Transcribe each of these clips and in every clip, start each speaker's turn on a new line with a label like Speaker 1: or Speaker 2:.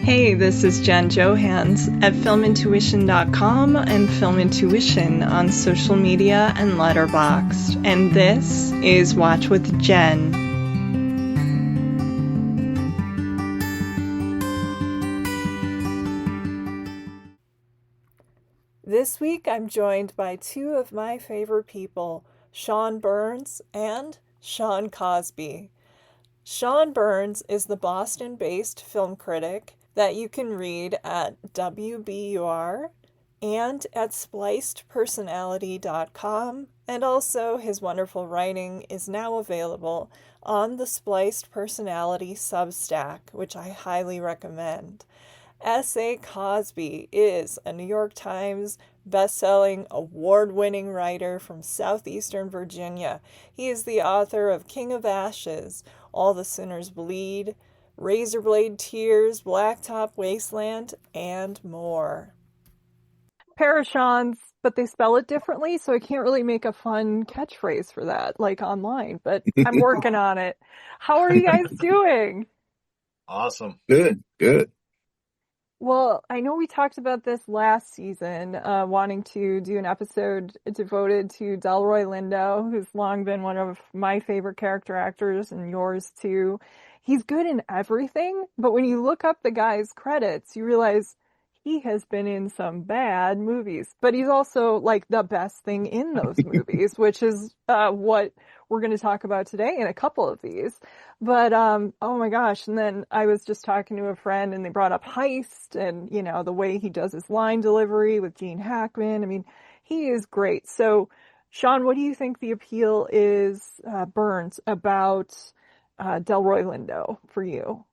Speaker 1: Hey, this is Jen Johans at filmintuition.com and Film Intuition on social media and Letterboxd. And this is Watch with Jen. This week I'm joined by two of my favorite people, Sean Burns and Sean Cosby. Sean Burns is the Boston-based film critic that you can read at WBUR and at splicedpersonality.com, and also his wonderful writing is now available on the Spliced Personality Substack, which I highly recommend. S.A. Cosby is a New York Times best-selling, award-winning writer from southeastern Virginia. He is the author of King of Ashes, All the Sinners Bleed, Razorblade Tears, Blacktop Wasteland, and more. Parashons, but they spell it differently, so I can't really make a fun catchphrase for that, like online, but I'm working on it. How are you guys doing?
Speaker 2: Awesome.
Speaker 3: Good.
Speaker 1: Well, I know we talked about this last season, wanting to do an episode devoted to Delroy Lindo, who's long been one of my favorite character actors and yours too. He's good in everything, but when you look up the guy's credits, you realize he has been in some bad movies, but he's also like the best thing in those movies, which is what we're going to talk about today in a couple of these. But oh my gosh, and then I was just talking to a friend and they brought up Heist and, you know, the way he does his line delivery with Gene Hackman. I mean, he is great. So, Sean, what do you think the appeal is, Burns, about Delroy Lindo for you?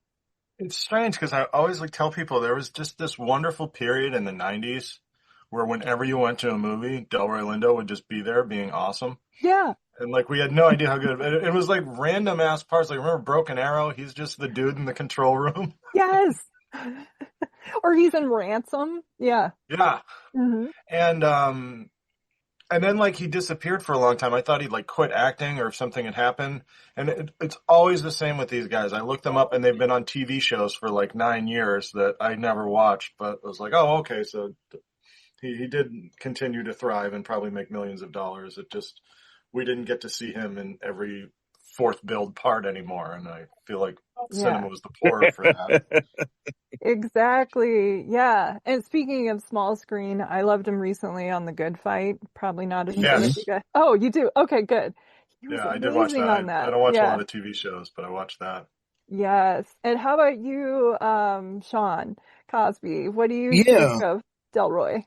Speaker 2: It's strange because I always tell people there was just this wonderful period in the 90s where whenever you went to a movie, Delroy Lindo would just be there being awesome.
Speaker 1: Yeah.
Speaker 2: And we had no idea how good it was, like random ass parts. Like, remember Broken Arrow? He's just the dude in the control room.
Speaker 1: Yes. Or he's in Ransom. Yeah.
Speaker 2: Yeah.
Speaker 1: Mm-hmm.
Speaker 2: And then he disappeared for a long time. I thought he'd quit acting or if something had happened. And it's always the same with these guys. I looked them up and they've been on TV shows for 9 years that I never watched, but I was like, oh, okay. So he did continue to thrive and probably make millions of dollars. It just, we didn't get to see him in every fourth build part anymore. And I feel like cinema was the poorer for that.
Speaker 1: Exactly. Yeah. And speaking of small screen, I loved him recently on The Good Fight. Probably not as good as you guys. Oh, you do? Okay, good.
Speaker 2: Yeah, I did watch that. I don't watch a lot of TV shows, but I watched that.
Speaker 1: Yes. And how about you, Sean Cosby? What do you think of Delroy?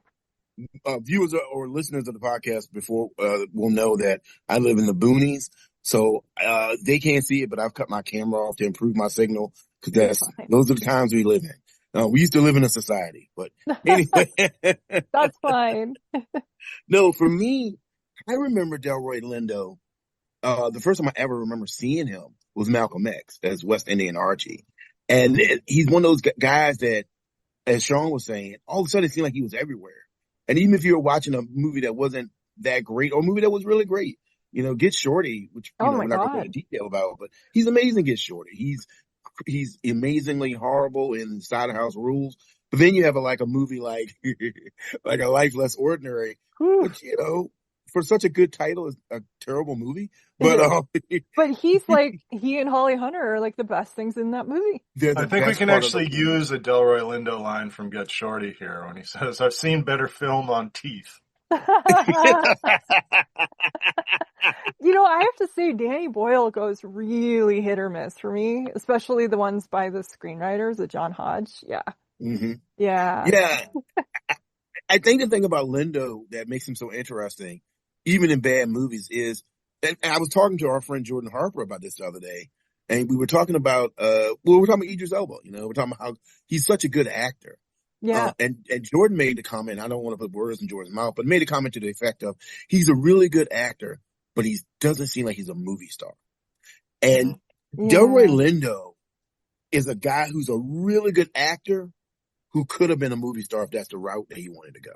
Speaker 3: Viewers or listeners of the podcast before will know that I live in the boonies, so they can't see it, but I've cut my camera off to improve my signal because those are the times we live in. We used to live in a society, but anyway.
Speaker 1: That's fine.
Speaker 3: No, for me, I remember Delroy Lindo. The first time I ever remember seeing him was Malcolm X as West Indian Archie. And he's one of those guys that, as Sean was saying, all of a sudden it seemed like he was everywhere. And even if you were watching a movie that wasn't that great or a movie that was really great, Get Shorty, which we're not going to go into detail about, but he's amazing, Get Shorty. He's amazingly horrible in CIDER House Rules. But then you have a movie like A Life Less Ordinary, which, for such a good title is a terrible movie. But
Speaker 1: but he's he and Holly Hunter are the best things in that movie.
Speaker 2: I think we can actually use a Delroy Lindo line from Get Shorty here when he says, "I've seen better film on teeth."
Speaker 1: I have to say Danny Boyle goes really hit or miss for me, especially the ones by the screenwriters, the John Hodge. Yeah.
Speaker 3: Mm-hmm.
Speaker 1: Yeah.
Speaker 3: Yeah. I think the thing about Lindo that makes him so interesting, even in bad movies, is, and I was talking to our friend Jordan Harper about this the other day, and we were talking about, we're talking about Idris Elba, we're talking about how he's such a good actor.
Speaker 1: Yeah.
Speaker 3: And Jordan made the comment, I don't want to put words in Jordan's mouth, but made a comment to the effect of, he's a really good actor, but he doesn't seem like he's a movie star. And Delroy Lindo is a guy who's a really good actor who could have been a movie star if that's the route that he wanted to go.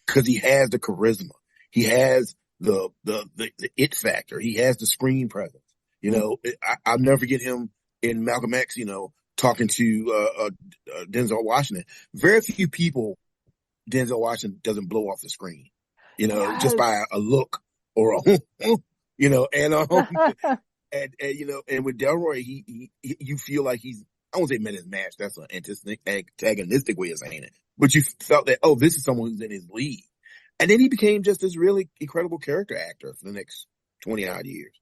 Speaker 3: Because he has the charisma. He has the it factor. He has the screen presence. I'll never forget him in Malcolm X, talking to Denzel Washington. Very few people Denzel Washington doesn't blow off the screen, just
Speaker 1: Yes.
Speaker 3: by a look or a, and with Delroy, he you feel like he's, I won't say met his match. That's an antagonistic way of saying it. But you felt that, oh, this is someone who's in his league. And then he became just this really incredible character actor for the next 20 odd years.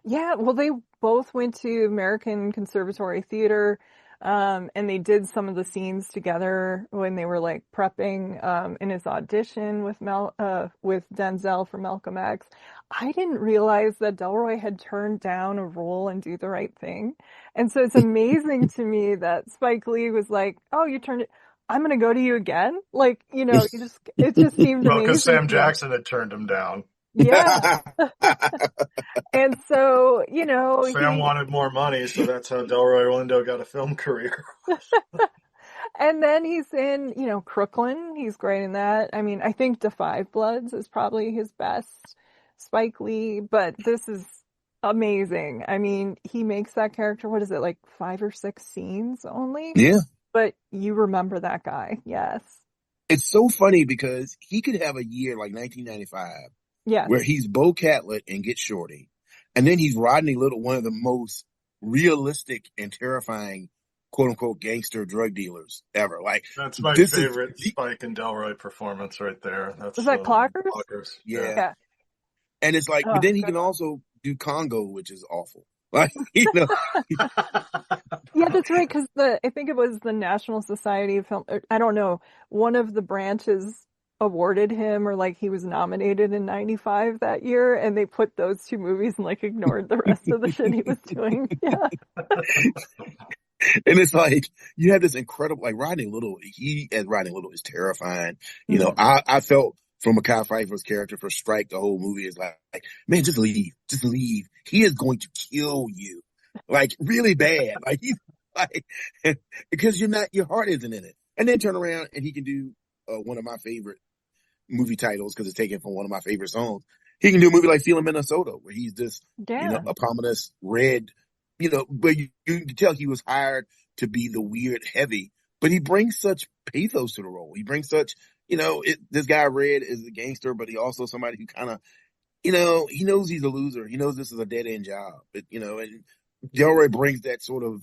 Speaker 1: Yeah, well, they both went to American Conservatory Theater, and they did some of the scenes together when they were like prepping in his audition with Denzel for Malcolm X. I didn't realize that Delroy had turned down a role in Do the Right Thing, and so it's amazing to me that Spike Lee was like, "Oh, you turned it. I'm gonna go to you again." Like, it just seemed
Speaker 2: Well, because
Speaker 1: amazing
Speaker 2: Sam
Speaker 1: to me.
Speaker 2: Jackson had turned him down.
Speaker 1: Yeah. And so,
Speaker 2: Sam wanted more money, so that's how Delroy Lindo got a film career.
Speaker 1: and then he's in, Crooklyn. He's great in that. I mean, I think Da 5 Bloods is probably his best Spike Lee, but this is amazing. I mean, he makes that character, what is it, like 5 or 6 scenes only?
Speaker 3: Yeah.
Speaker 1: But you remember that guy. Yes.
Speaker 3: It's so funny because he could have a year like 1995
Speaker 1: Yes.
Speaker 3: where he's Bo Catlett and Get Shorty. And then he's Rodney Little, one of the most realistic and terrifying, quote unquote, gangster drug dealers ever. Like,
Speaker 2: that's my favorite Spike and Delroy performance right there.
Speaker 1: Was that Clockers?
Speaker 2: Clockers.
Speaker 3: Yeah. And it's like, but then he can also do Congo, which is awful. Like,
Speaker 1: Yeah, that's right. Because I think it was the National Society of Film. I don't know. One of the branches awarded him, or like he was nominated in '95 that year, and they put those 2 movies and like ignored the rest of the shit he was doing. Yeah.
Speaker 3: And it's like, you have this incredible, like Rodney Little, he as Rodney Little is terrifying. I felt from Mekhi Phifer's character for Strike, the whole movie is like, man, just leave. He is going to kill you. Like really bad. Like he's like, because your heart isn't in it. And then turn around and he can do one of my favorite movie titles because it's taken from one of my favorite songs. He can do a movie like Feeling Minnesota where he's this, eponymous red, but you can tell he was hired to be the weird heavy, but he brings such pathos to the role. He brings such, this guy Red is a gangster, but he also somebody who kind of, he knows he's a loser. He knows this is a dead end job, but, and Delroy brings that sort of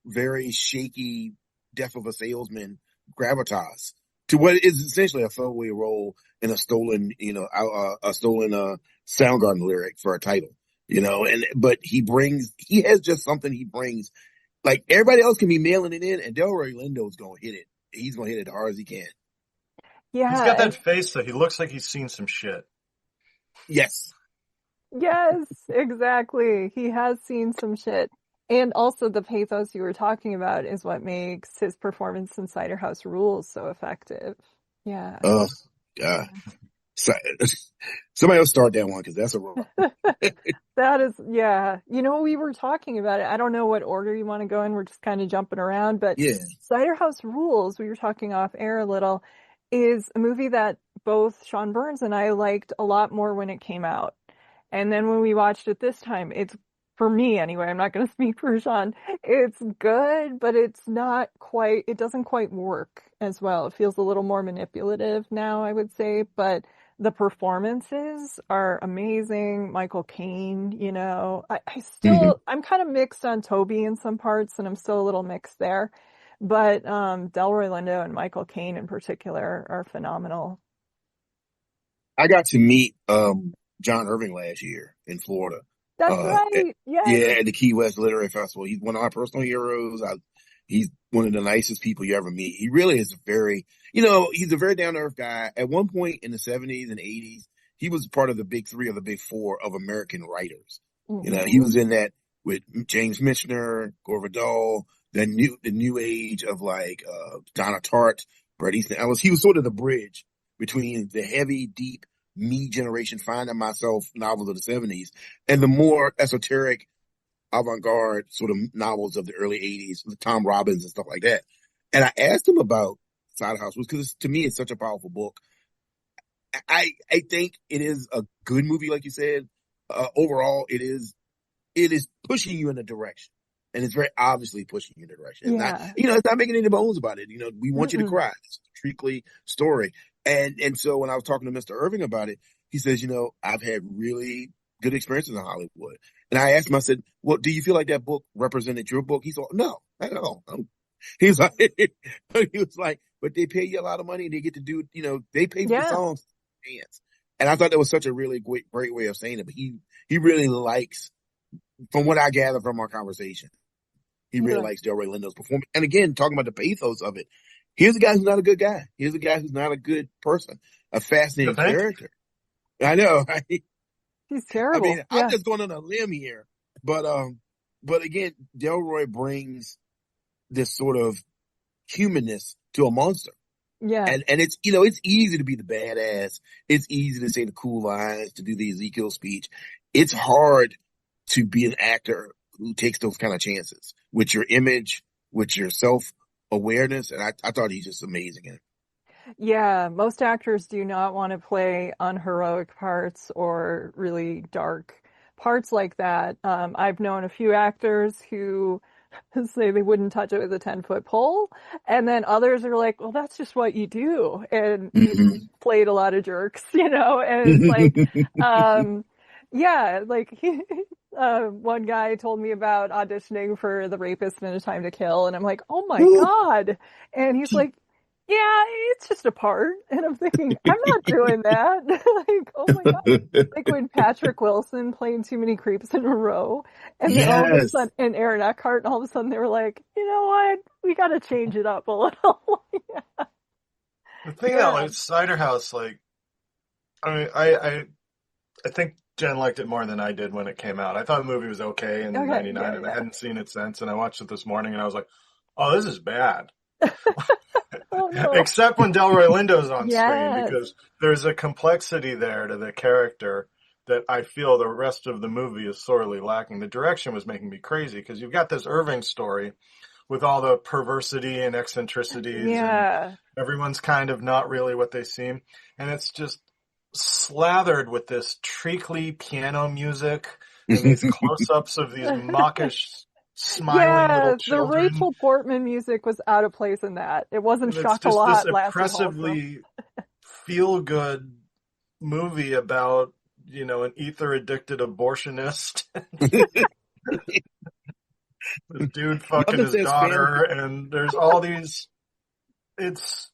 Speaker 3: very shaky death of a salesman gravitas to what is essentially a throwaway role in a stolen Soundgarden lyric for a title, but he has just something he brings. Like everybody else can be mailing it in, and Delroy Lindo's gonna hit it. He's gonna hit it as hard as he can.
Speaker 1: Yeah.
Speaker 2: He's got that face that he looks like he's seen some shit.
Speaker 3: Yes.
Speaker 1: Yes, exactly. He has seen some shit. And also the pathos you were talking about is what makes his performance in Cider House Rules so effective. Yeah.
Speaker 3: Oh, God. Somebody else start that one because that's a roll.
Speaker 1: That is, yeah. We were talking about it. I don't know what order you want to go in. We're just kind of jumping around. But
Speaker 3: yeah.
Speaker 1: Cider House Rules, we were talking off air a little, is a movie that both Sean Burns and I liked a lot more when it came out. And then when we watched it this time, it's, for me anyway, I'm not going to speak for Sean, it's good, but it doesn't quite work as well. It feels a little more manipulative now, I would say, but the performances are amazing. Michael Caine, I'm kind of mixed on Toby in some parts, and I'm still a little mixed there. But Delroy Lindo and Michael Caine in particular are phenomenal.
Speaker 3: I got to meet John Irving last year in Florida.
Speaker 1: That's right. Yes.
Speaker 3: Yeah, at the Key West Literary Festival. He's one of my personal heroes. He's one of the nicest people you ever meet. He really is he's a very down-to-earth guy. At one point in the 70s and 80s, he was part of the big 3 or the big 4 of American writers.
Speaker 1: Mm-hmm.
Speaker 3: He was in that with James Michener, Gore Vidal, the new age of like Donna Tartt, Bret Easton Ellis. He was sort of the bridge between the heavy, deep, me generation, finding myself novels of the 70s and the more esoteric, avant-garde sort of novels of the early 80s, the Tom Robbins and stuff like that. And I asked him about Cider House Rules because to me it's such a powerful book. I think it is a good movie, like you said. Overall, it is pushing you in a direction. and it's very obviously pushing you in the direction. It's not,
Speaker 1: Yeah.
Speaker 3: it's not making any bones about it. We want you to
Speaker 1: Mm-mm.
Speaker 3: cry. It's a treacly story. And so when I was talking to Mr. Irving about it, he says, I've had really good experiences in Hollywood. And I asked him, I said, well, do you feel like that book represented your book? He said, no, not at all. He was like, but they pay you a lot of money. They get to do, they pay for the
Speaker 1: Yeah.
Speaker 3: songs. And I thought that was such a really great way of saying it. But he really likes, from what I gather from our conversation, he really
Speaker 1: Yeah.
Speaker 3: likes Delroy Lindo's performance. And again, talking about the pathos of it, here's a guy who's not a good guy. Here's a guy who's not a good person. A fascinating
Speaker 2: You think?
Speaker 3: character. I know. Right?
Speaker 1: He's
Speaker 3: I
Speaker 1: terrible.
Speaker 3: mean,
Speaker 1: Yeah.
Speaker 3: I'm just going on a limb here, but again, Delroy brings this sort of humanness to a monster.
Speaker 1: Yeah.
Speaker 3: And it's, it's easy to be the badass. It's easy to say the cool lines, to do the Ezekiel speech. It's hard to be an actor who takes those kind of chances with your image, with your self-awareness. And I thought he's just amazing in it.
Speaker 1: Yeah, most actors do not want to play unheroic parts or really dark parts like that. I've known a few actors who say they wouldn't touch it with a 10-foot pole, and then others are like, well, that's just what you do. And he's played a lot of jerks, and it's like, yeah, like one guy told me about auditioning for The Rapist in A Time to Kill, and I'm like, oh my God. And he's like, yeah, it's just a part. And I'm thinking, I'm not doing that. Like, oh my God. Like when Patrick Wilson played Too Many Creeps in a Row, and then all of a
Speaker 3: Yes.
Speaker 1: sudden, and Aaron Eckhart, and all of a sudden they were like, you know what? We got to change it up a little. Yeah.
Speaker 2: The thing that like Cider House, like, I mean, I think Jen liked it more than I did when it came out. I thought the movie was okay in '99, and I hadn't seen it since. And I watched it this morning, and I was like, "Oh, this is bad."
Speaker 1: Oh no!
Speaker 2: Except when Delroy Lindo's on
Speaker 1: Yes.
Speaker 2: screen, because there's a complexity there to the character that I feel the rest of the movie is sorely lacking. The direction was making me crazy because you've got this Irving story with all the perversity and eccentricities, and everyone's kind of not really what they seem, and it's just slathered with this treacly piano music and these close-ups of these mawkish, smiling little children.
Speaker 1: The Rachel Portman music was out of place in that. It wasn't
Speaker 2: It's
Speaker 1: Chocolat
Speaker 2: just this
Speaker 1: Lassie
Speaker 2: oppressively feel-good movie about, an ether-addicted abortionist. The dude fucking his daughter, and there's all these. It's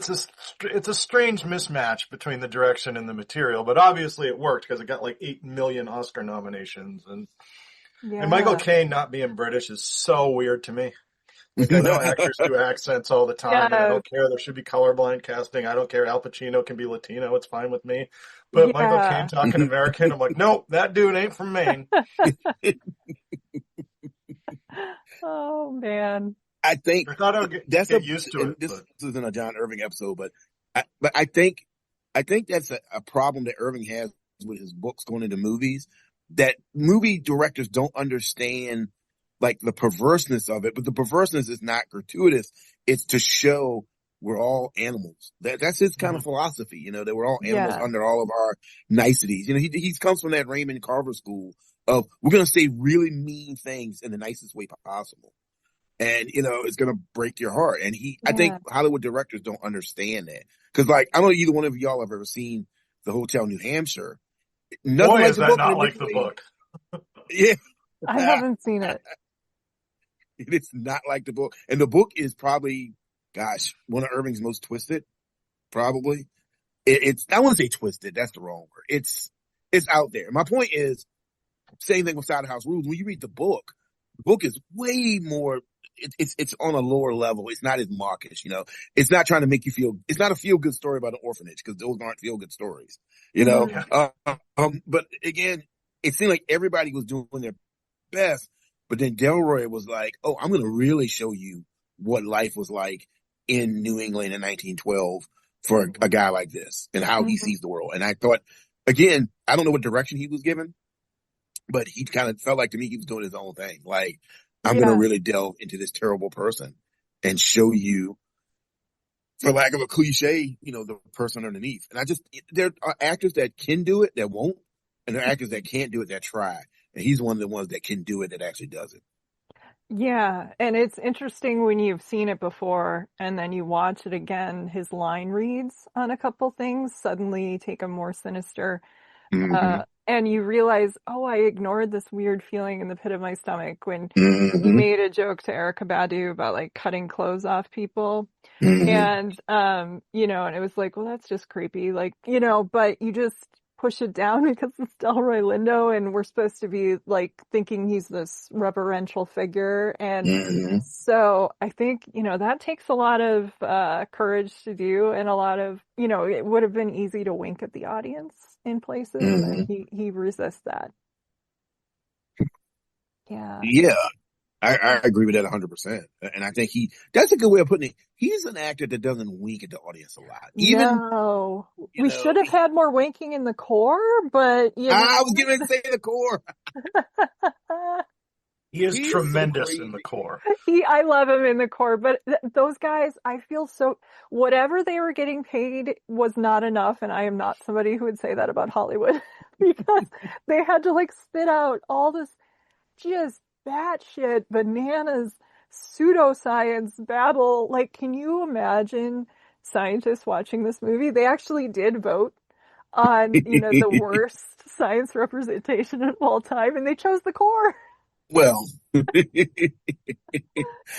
Speaker 2: a strange mismatch between the direction and the material, but obviously it worked because it got like 8 million Oscar nominations, and Michael Caine not being British is so weird to me. Like, I know actors do accents all the time, and I don't care. There should be colorblind casting. I don't care. Al Pacino can be Latino. It's fine with me. But Michael Caine talking American, I'm like, nope, that dude ain't from Maine.
Speaker 1: Oh man.
Speaker 3: I think
Speaker 2: I thought I would get used to it.
Speaker 3: This isn't a John Irving episode, but I think that's a problem that Irving has with his books going into movies, that movie directors don't understand like the perverseness of it, but the perverseness is not gratuitous. It's to show we're all animals. That's his kind of philosophy, that we're all animals under all of our niceties. He comes from that Raymond Carver school of we're going to say really mean things in the nicest way possible. And, it's going to break your heart. And I think Hollywood directors don't understand that. Cause like, I don't know either one of y'all have ever seen The Hotel New Hampshire.
Speaker 2: Nothing Boy, like is the that book not like the book.
Speaker 3: Yeah.
Speaker 1: I haven't seen it.
Speaker 3: It's not like the book. And the book is probably, one of Irving's most twisted, probably. It's, I wouldn't say twisted. That's the wrong word. It's out there. My point is, same thing with Cider House Rules. When you read the book is way more, it's on a lower level. It's not as mawkish, It's not trying to make you feel, it's not a feel-good story about an orphanage, because those aren't feel-good stories, But again, it seemed like everybody was doing their best, but then Delroy was like, oh, I'm going to really show you what life was like in New England in 1912 for a guy like this and how he sees the world. And I thought, again, I don't know what direction he was given, but he kind of felt like to me he was doing his own thing. Like, I'm going to really delve into this terrible person and show you, for lack of a cliche, the person underneath. And there are actors that can do it that won't, and there are actors that can't do it that try. And he's one of the ones that can do it that actually does it.
Speaker 1: Yeah, and it's interesting when you've seen it before and then you watch it again, his line reads on a couple things suddenly take a more sinister,
Speaker 3: Hmm.
Speaker 1: and you realize, oh, I ignored this weird feeling in the pit of my stomach when he
Speaker 3: Hmm.
Speaker 1: made a joke to Erica Badu about like cutting clothes off people.
Speaker 3: Hmm.
Speaker 1: And, and it was like, well, that's just creepy. Like, but you just push it down because it's Delroy Lindo and we're supposed to be like thinking he's this reverential figure. And
Speaker 3: Hmm.
Speaker 1: so I think, that takes a lot of courage to do and a lot of, it would have been easy to wink at the audience in places and
Speaker 3: Hmm.
Speaker 1: he resists that. Yeah.
Speaker 3: Yeah. I agree with that 100%. And I think that's a good way of putting it. He's an actor that doesn't wink at the audience a lot. Even,
Speaker 1: No, we should have had more winking in the core, but
Speaker 3: I was getting ready to say the core.
Speaker 2: He is
Speaker 3: He is so
Speaker 2: tremendous in the
Speaker 3: crazy.
Speaker 2: core.
Speaker 1: I love him in the core, but those guys, I feel so, whatever they were getting paid was not enough. And I am not somebody who would say that about Hollywood because they had to like spit out all this just batshit bananas pseudoscience babble. Like, can you imagine scientists watching this movie? They actually did vote on, the worst science representation of all time, and they chose the core.
Speaker 3: Well, I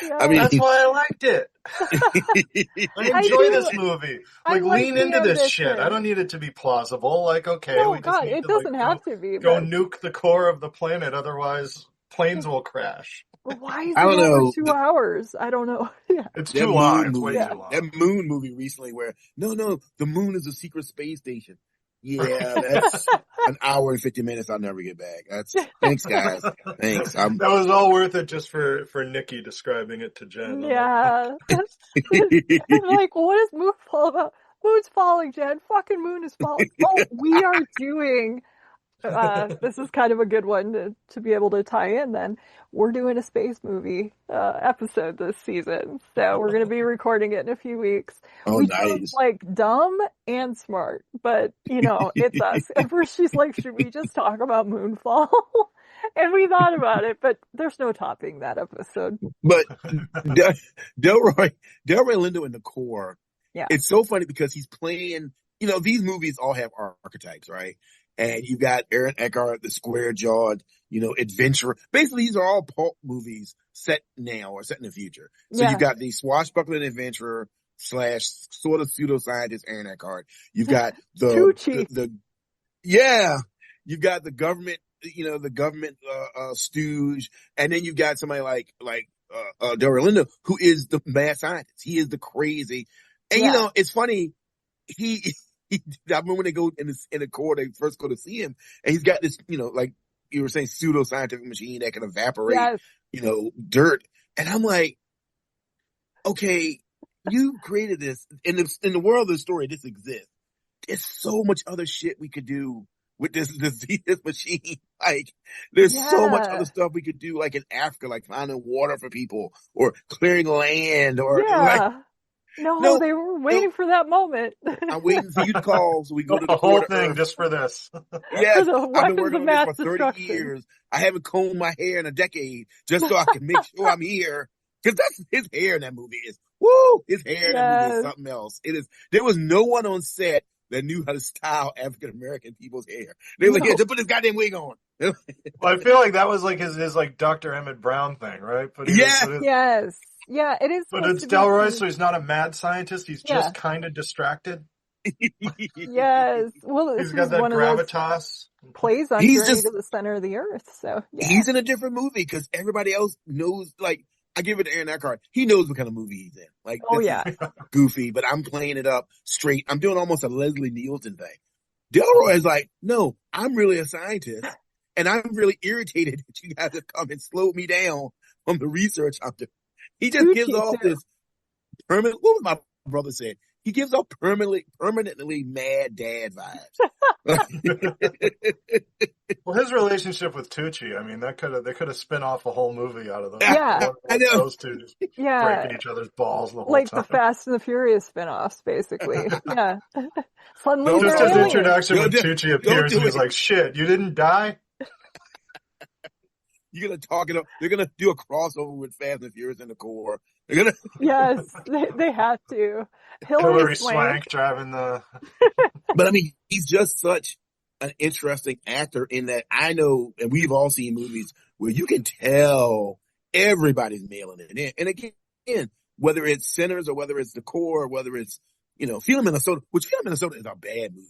Speaker 1: Yeah,
Speaker 3: mean,
Speaker 2: That's why I liked it. I
Speaker 1: I
Speaker 2: enjoy
Speaker 1: do.
Speaker 2: this movie.
Speaker 1: I
Speaker 2: Like,
Speaker 1: like
Speaker 2: lean
Speaker 1: the
Speaker 2: into this shit. I
Speaker 1: ambition.
Speaker 2: don't need it to be plausible. Like, okay,
Speaker 1: No,
Speaker 2: we just
Speaker 1: God,
Speaker 2: need
Speaker 1: it
Speaker 2: to like
Speaker 1: doesn't have to be,
Speaker 2: go
Speaker 1: but
Speaker 2: nuke the core of the planet, otherwise planes will crash.
Speaker 1: why is
Speaker 3: I
Speaker 1: it
Speaker 3: don't
Speaker 1: over
Speaker 3: know.
Speaker 1: 2 hours? I don't know. Yeah,
Speaker 2: It's
Speaker 3: That
Speaker 2: too long.
Speaker 3: moon
Speaker 2: It's way
Speaker 1: yeah.
Speaker 3: movie,
Speaker 2: too long.
Speaker 3: that moon movie recently where, no, the moon is a secret space station. Yeah,
Speaker 2: Right.
Speaker 3: that's an hour and 50 minutes I'll never get back. Thanks guys. Thanks.
Speaker 2: That was all worth it just for Nikki describing it to Jen. I'm like,
Speaker 1: Yeah. I'm like, what is Moonfall about? Moon's falling, Jen. Fucking moon is falling. Oh, we are doing this is kind of a good one to be able to tie in then. We're doing a space movie episode this season. So we're going to be recording it in a few weeks.
Speaker 3: Oh,
Speaker 1: We chose
Speaker 3: nice.
Speaker 1: like dumb and smart, but it's us. At first she's like, should we just talk about Moonfall? And we thought about it, but there's no topping that episode.
Speaker 3: But Del- Delroy, Delroy Lindo in the core,
Speaker 1: Yeah.
Speaker 3: it's so funny because he's playing, these movies all have archetypes, right? And you got Aaron Eckhart, the square jawed, adventurer. Basically, these are all pulp movies set now or set in the future. So you've
Speaker 1: Yeah.
Speaker 3: got the swashbuckling adventurer / sort of pseudoscientist Aaron Eckhart. You've got
Speaker 1: Tucci.
Speaker 3: yeah, you've got the government, stooge. And then you've got somebody like Delroy Lindo, who is the mad scientist. He is the crazy. And,
Speaker 1: Yeah.
Speaker 3: it's funny. I remember when they go in the core, they first go to see him, and he's got this, like you were saying, pseudoscientific machine that can evaporate,
Speaker 1: Yes.
Speaker 3: dirt. And I'm like, okay, you created this in the world of the story. This exists. There's so much other shit we could do with this machine. Like, there's so much other
Speaker 1: Yeah.
Speaker 3: stuff we could do, like in Africa, like finding water for people or clearing land or like,
Speaker 1: Yeah. No,
Speaker 3: no,
Speaker 1: they were
Speaker 3: no,
Speaker 1: waiting for that moment.
Speaker 3: I'm waiting for you to call so we go to the
Speaker 2: the whole
Speaker 3: core to
Speaker 2: thing
Speaker 3: Earth.
Speaker 2: just for this.
Speaker 3: Yes,
Speaker 1: The
Speaker 3: I've been
Speaker 1: weapons
Speaker 3: working
Speaker 1: of
Speaker 3: on this
Speaker 1: mass
Speaker 3: for 30
Speaker 1: destruction.
Speaker 3: years. I haven't combed my hair in a decade just so I can make sure I'm here. Cause that's his hair in that movie is, woo! His hair in that movie is
Speaker 1: Yes.
Speaker 3: something else. There was no one on set that knew how to style African American people's hair. They were like, yeah,
Speaker 1: No.
Speaker 3: just put this goddamn wig on.
Speaker 2: Well, I feel like that was like his like Dr. Emmett Brown thing, right?
Speaker 3: Yeah.
Speaker 1: Yes. Yeah, it is
Speaker 2: But
Speaker 1: supposed
Speaker 2: it's
Speaker 1: to be
Speaker 2: Delroy, so he's not a mad scientist. He's
Speaker 1: Yeah.
Speaker 2: just kind of distracted.
Speaker 1: Yes. Well, this
Speaker 2: He's got
Speaker 1: is
Speaker 2: that
Speaker 1: one of those
Speaker 2: gravitas.
Speaker 1: plays on
Speaker 3: He's
Speaker 1: Journey
Speaker 3: just,
Speaker 1: to the Center of the Earth. So yeah.
Speaker 3: he's in a different movie because everybody else knows, like, I give it to Aaron Eckhart. He knows what kind of movie he's in. Like,
Speaker 1: Oh
Speaker 3: this
Speaker 1: yeah.
Speaker 3: is goofy, but I'm playing it up straight. I'm doing almost a Leslie Nielsen thing. Delroy is like, no, I'm really a scientist, and I'm really irritated that you guys have come and slowed me down from the research I'm doing. He just gives
Speaker 1: Tucci
Speaker 3: off
Speaker 1: too.
Speaker 3: this permanent, what was my brother said? He gives off permanently mad dad vibes.
Speaker 2: Well, his relationship with Tucci, I mean, they could have spun off a whole movie out of those.
Speaker 1: Yeah.
Speaker 3: I know.
Speaker 2: Those two just
Speaker 1: Yeah.
Speaker 2: breaking each other's balls the whole
Speaker 1: Like
Speaker 2: time.
Speaker 1: the Fast and the Furious spin-offs, basically. Yeah. Suddenly
Speaker 3: Don't
Speaker 1: they're
Speaker 2: Just his
Speaker 3: do it.
Speaker 1: aliens.
Speaker 2: introduction when
Speaker 3: Don't
Speaker 2: Tucci
Speaker 3: don't
Speaker 2: appears
Speaker 3: do
Speaker 2: and he's
Speaker 3: it.
Speaker 2: like, shit, you didn't die?
Speaker 3: You're gonna talk it up. They're gonna do a crossover with Fast and Furious in the core. They're gonna.
Speaker 1: Yes, they had to. Hilary
Speaker 2: Hilary
Speaker 1: Swank.
Speaker 2: Swank driving the.
Speaker 3: But I mean, he's just such an interesting actor in that I know, and we've all seen movies where you can tell everybody's mailing it in. And again, whether it's Sinners or whether it's The Core or whether it's, Feeling Minnesota, which Feeling Minnesota is a bad movie.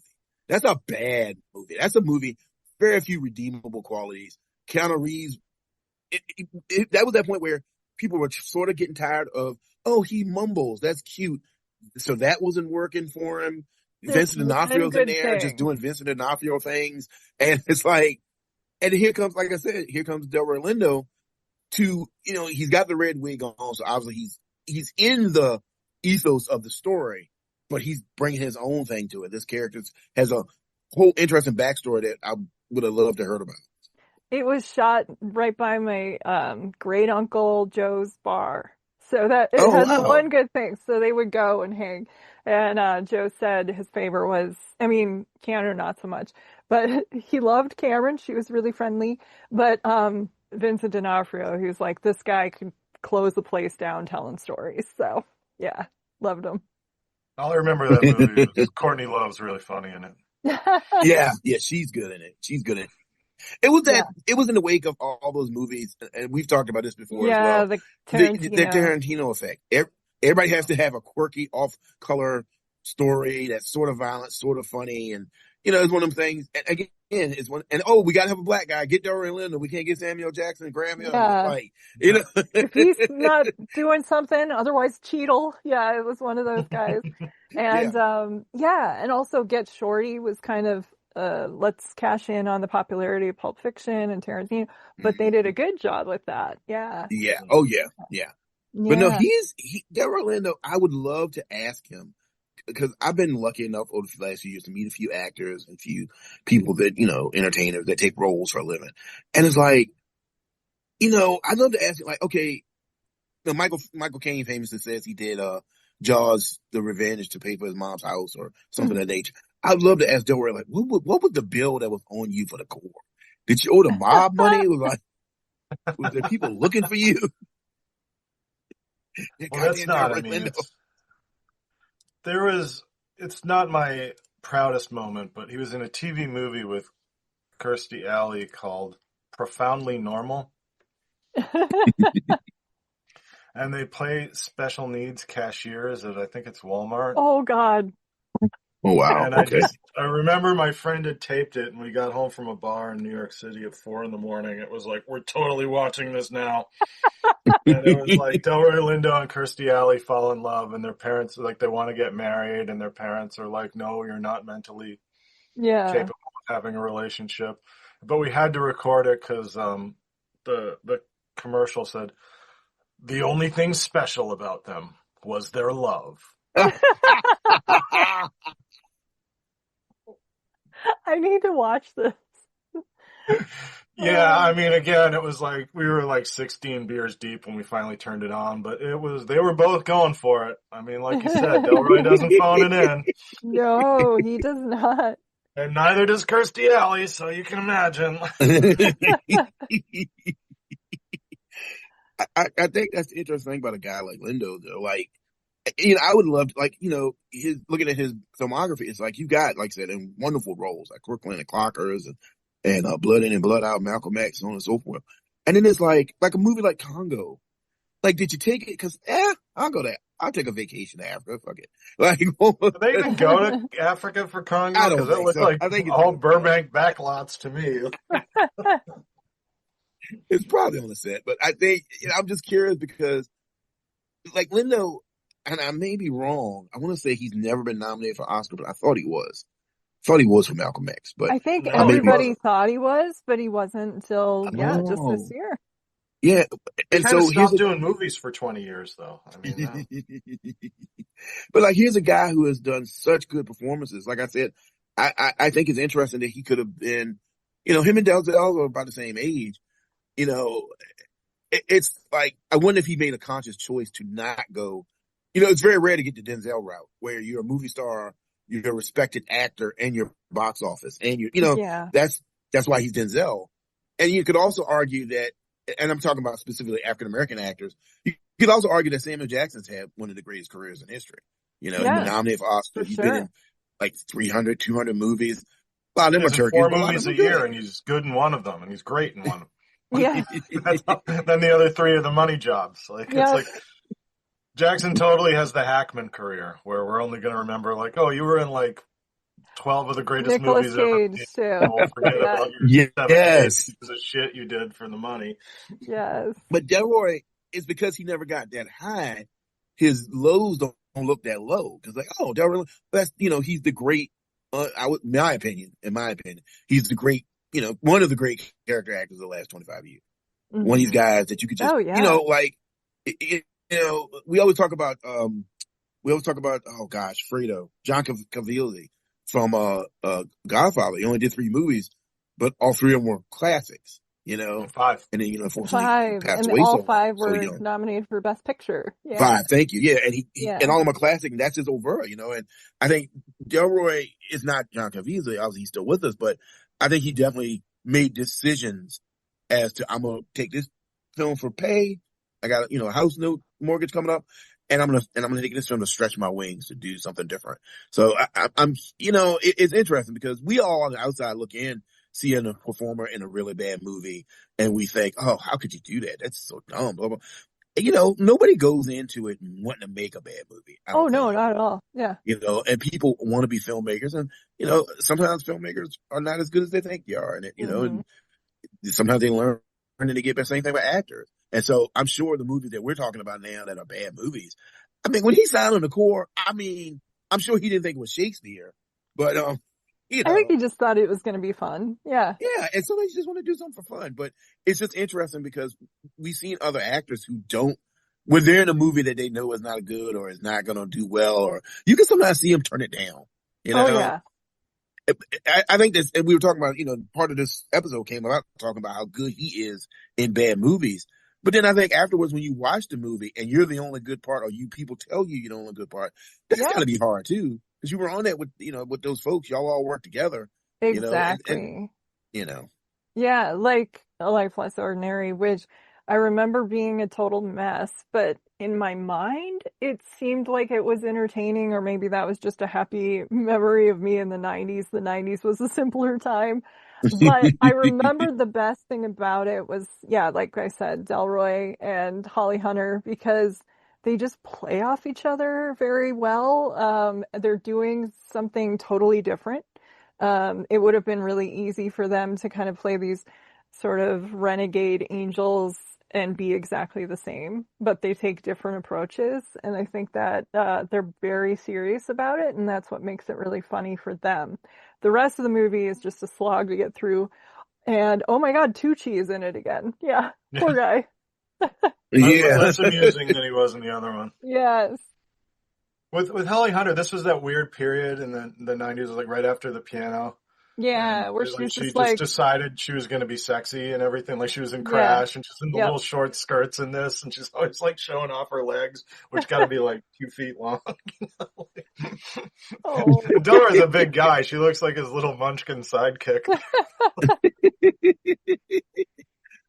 Speaker 3: That's a bad movie. That's a movie, very few redeemable qualities. Keanu Reeves, that was that point where people were sort of getting tired of, oh, he mumbles. That's cute. So that wasn't working for him. Vincent D'Onofrio's in there just doing Vincent D'Onofrio things. And it's like, and here comes, like I said, here comes Delroy Lindo to, he's got the red wig on. So obviously he's in the ethos of the story, but he's bringing his own thing to it. This character has a whole interesting backstory that I would have loved to heard about.
Speaker 1: It was shot right by my great uncle Joe's bar. So that it had one good thing. So they would go and hang. And Joe said his favorite was, Keanu not so much, but he loved Cameron. She was really friendly. But Vincent D'Onofrio, he was like, this guy could close the place down telling stories. So yeah, loved him.
Speaker 2: All I remember that movie was Courtney Love's really funny in it.
Speaker 3: Yeah, she's good in it. She's good in it. It was it was in the wake of all those movies, and we've talked about this before as well.
Speaker 1: The Tarantino.
Speaker 3: The Tarantino effect. Everybody has to have a quirky, off-color story that's sort of violent, sort of funny, and it's one of them things. And again, it's one. And we gotta have a black guy. Get Delroy Lindo. We can't get Samuel Jackson. Grab him. Like,
Speaker 1: if he's not doing something, otherwise Cheadle. Yeah, it was one of those guys. And and also Get Shorty was kind of. Let's cash in on the popularity of Pulp Fiction and Tarantino, but they did a good job with that. Yeah.
Speaker 3: Yeah. Oh yeah. But no, Delroy Lindo, I would love to ask him because I've been lucky enough over the last few years to meet a few actors and a few people that, entertainers that take roles for a living. And it's like, I'd love to ask him, like, okay, Michael Caine famously says he did, Jaws, The Revenge to pay for his mom's house or something of that nature. I'd love to ask Delroy, like, what was the bill that was on you for the core? Did you owe the mob money? Was there people looking for you?
Speaker 2: Well, that's not, it's not my proudest moment, but he was in a TV movie with Kirstie Alley called Profoundly Normal. And they play special needs cashiers at, I think it's Walmart.
Speaker 1: Oh, God.
Speaker 3: Oh, wow.
Speaker 2: And I remember my friend had taped it, and we got home from a bar in New York City at 4 a.m. It was like, we're totally watching this now. And it was like Delroy Lindo and Kirstie Alley fall in love, and their parents are like, they want to get married, and their parents are like, no, you're not mentally capable of having a relationship. But we had to record it because the commercial said, the only thing special about them was their love.
Speaker 1: I need to watch this.
Speaker 2: Yeah, again, it was like we were like 16 beers deep when we finally turned it on, but they were both going for it. Like you said, Delroy doesn't phone it in.
Speaker 1: No, he does not.
Speaker 2: And neither does Kirstie Alley, so you can imagine.
Speaker 3: I think that's the interesting thing about a guy like Lindo, though. Like, I would love to, like, his looking at his filmography, it's like you got, like I said, in wonderful roles like Crooklyn and Clockers and Blood In and Blood Out, Malcolm X, so on and so forth. And then it's like a movie like Congo. Like, did you take it? Because I'll go there. I'll take a vacation to Africa. Fuck it. Like,
Speaker 2: did they even go to Africa for Congo?
Speaker 3: I don't
Speaker 2: Because it looked like
Speaker 3: I think
Speaker 2: all Burbank backlots to me.
Speaker 3: It's probably on the set, but I think I'm just curious because, like, Lindo, and I may be wrong. I want to say he's never been nominated for Oscar, but I thought he was. For Malcolm X, but
Speaker 1: I think everybody thought he was, but he wasn't until just this year.
Speaker 3: Yeah, and so
Speaker 2: he's stopped doing movies for 20 years, though.
Speaker 3: But like, here's a guy who has done such good performances. Like I said, I think it's interesting that he could have been, him and Denzel are about the same age. It's like, I wonder if he made a conscious choice to not go. It's very rare to get the Denzel route where you're a movie star, you're a respected actor, and you're box office, and that's why he's Denzel. And you could also argue that and I'm talking about specifically African American actors, you could also argue that Samuel Jackson's had one of the greatest careers in history. He's been
Speaker 1: Yeah,
Speaker 3: nominated for
Speaker 1: for
Speaker 3: Oscars. He's been
Speaker 1: sure.
Speaker 3: in like 300, 200 movies. A lot of them are
Speaker 2: He's in
Speaker 3: turkeys,
Speaker 2: 4
Speaker 3: but a lot of
Speaker 2: movies
Speaker 3: them
Speaker 2: a
Speaker 3: are good.
Speaker 2: year, and he's good in one of them, and he's great in one.
Speaker 1: Yeah.
Speaker 2: Then the other 3 are the money jobs. Like it's
Speaker 1: Yes.
Speaker 2: like Jackson totally has the Hackman career, where we're only going to remember like, oh, you were in like 12 of the greatest
Speaker 1: Nicolas
Speaker 2: movies ever
Speaker 1: Cage
Speaker 2: made.
Speaker 1: too.
Speaker 2: We'll forget
Speaker 1: Yeah.
Speaker 2: about your 7
Speaker 3: Yes.
Speaker 2: pieces of shit you did for the money.
Speaker 1: Yes.
Speaker 3: But Delroy is because he never got that high. His lows don't look that low because like, oh, Delroy, that's he's the great. In my opinion, he's the great. One of the great character actors of the last 25 years. One of these
Speaker 1: Hmm.
Speaker 3: guys that you could just,
Speaker 1: Oh yeah.
Speaker 3: like, we always talk about, oh gosh, Fredo, John Caviezel from Godfather. He only did 3 movies, but all 3 of them were classics.
Speaker 2: 5.
Speaker 3: And then unfortunately he
Speaker 1: 5,
Speaker 3: passed
Speaker 1: and
Speaker 3: away
Speaker 1: all
Speaker 3: so young.
Speaker 1: 5
Speaker 3: So
Speaker 1: were nominated for Best Picture. Yeah.
Speaker 3: 5. Thank you. Yeah, and he
Speaker 1: Yeah.
Speaker 3: and all of them are classic, and that's his over. And I think Delroy is not John Caviezel. Obviously, he's still with us, but I think he definitely made decisions as to I'm gonna take this film for pay. I got a house note mortgage coming up, and I'm gonna take this film to stretch my wings to do something different. So I'm it's interesting because we all on the outside look in, seeing a performer in a really bad movie, and we think, oh, how could you do that? That's so dumb. Blah, blah. Nobody goes into it wanting to make a bad movie. I
Speaker 1: Oh
Speaker 3: don't
Speaker 1: no,
Speaker 3: think.
Speaker 1: not at all. Yeah.
Speaker 3: And people want to be filmmakers, and sometimes filmmakers are not as good as they think they are, and
Speaker 1: Hmm.
Speaker 3: and sometimes they learn and they get better. Same thing with actors. And so I'm sure the movies that we're talking about now that are bad movies, I mean, when he signed on the core, I mean, I'm sure he didn't think it was Shakespeare, but
Speaker 1: I think he just thought it was going to be fun. Yeah.
Speaker 3: yeah, and sometimes you just want to do something for fun. But it's just interesting because we've seen other actors who don't, when they're in a movie that they know is not good or is not going to do well, or you can sometimes see them turn it down.
Speaker 1: Oh yeah.
Speaker 3: I think this, and we were talking about, part of this episode came about talking about how good he is in bad movies. But then I think afterwards, when you watch the movie and you're the only good part, or people tell you you're the only good part, that's
Speaker 1: Yeah.
Speaker 3: got to be hard too. Because you were on that with, with those folks, y'all all work together,
Speaker 1: Exactly.
Speaker 3: and
Speaker 1: Yeah, like A Life Less Ordinary, which I remember being a total mess, but in my mind, it seemed like it was entertaining, or maybe that was just a happy memory of me in the 90s. The 90s was a simpler time. But I remember the best thing about it was, yeah, like I said, Delroy and Holly Hunter, because they just play off each other very well. They're doing something totally different. It would have been really easy for them to kind of play these sort of renegade angels and be exactly the same, but they take different approaches. And I think that they're very serious about it, and that's what makes it really funny for them. The rest of the movie is just a slog to get through. And oh my God, Tucci is in it again. Yeah, poor guy.
Speaker 3: yeah.
Speaker 2: Less amusing than he was in the other one.
Speaker 1: Yes.
Speaker 2: With Holly Hunter, this was that weird period in the 90s, like right after the piano. And
Speaker 1: Yeah, where
Speaker 2: like
Speaker 1: she's
Speaker 2: she
Speaker 1: just
Speaker 2: just
Speaker 1: like,
Speaker 2: decided she was going to be sexy and everything. Like she was in
Speaker 1: yeah,
Speaker 2: Crash and she's in the
Speaker 1: yep.
Speaker 2: little short skirts in this, and she's always like showing off her legs, which got to be like 2 feet long.
Speaker 1: Oh,
Speaker 2: Delroy's a big guy. She looks like his little munchkin sidekick.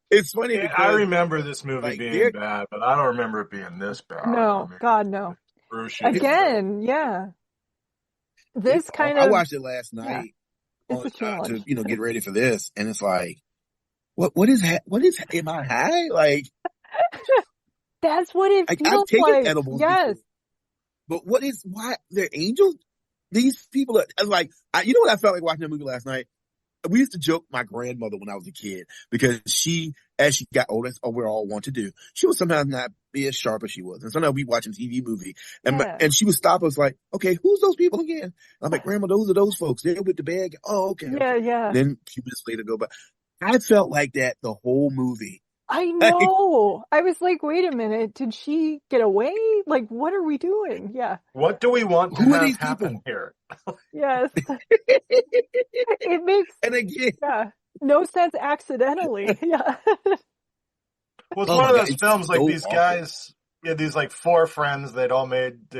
Speaker 3: It's funny
Speaker 2: Yeah, I
Speaker 3: because
Speaker 2: remember this movie
Speaker 3: like
Speaker 2: being bad, but I don't remember it being this bad. I
Speaker 1: no,
Speaker 2: mean,
Speaker 1: God, no.
Speaker 2: excruciating.
Speaker 1: Again, yeah. This kind
Speaker 3: I
Speaker 1: of,
Speaker 3: watched it last
Speaker 1: yeah,
Speaker 3: night
Speaker 1: it's a
Speaker 3: to
Speaker 1: challenge.
Speaker 3: get ready for this, and it's like, what is am I high? Like
Speaker 1: That's what it
Speaker 3: I've
Speaker 1: feels
Speaker 3: taken
Speaker 1: like.
Speaker 3: edibles
Speaker 1: Yes.
Speaker 3: before, but why they're angels? These people are like, you know what I felt like watching that movie last night? We used to joke my grandmother when I was a kid because as she got older, that's all we all want to do. She would sometimes not be as sharp as she was. And sometimes we watching TV movie
Speaker 1: Yeah.
Speaker 3: and she would stop us like, okay, who's those people again? And I'm like, Grandma, those are those folks. They're with the bag. Oh, okay.
Speaker 1: Yeah, yeah.
Speaker 3: And then a few minutes later go, but I felt like that the whole movie.
Speaker 1: I know. I was like, wait a minute. Did she get away? Like, what are we doing? Yeah.
Speaker 2: What do we want to
Speaker 3: Who are
Speaker 2: have
Speaker 3: these
Speaker 2: happen
Speaker 3: people?
Speaker 2: here?
Speaker 1: Yes. It makes,
Speaker 3: And again,
Speaker 1: yeah, no sense accidentally. Yeah.
Speaker 2: Well, it's
Speaker 3: oh
Speaker 2: one
Speaker 3: my
Speaker 2: of
Speaker 3: God,
Speaker 2: those
Speaker 3: it's
Speaker 2: films like
Speaker 3: so
Speaker 2: these
Speaker 3: awkward.
Speaker 2: guys, yeah, these like 4 friends, they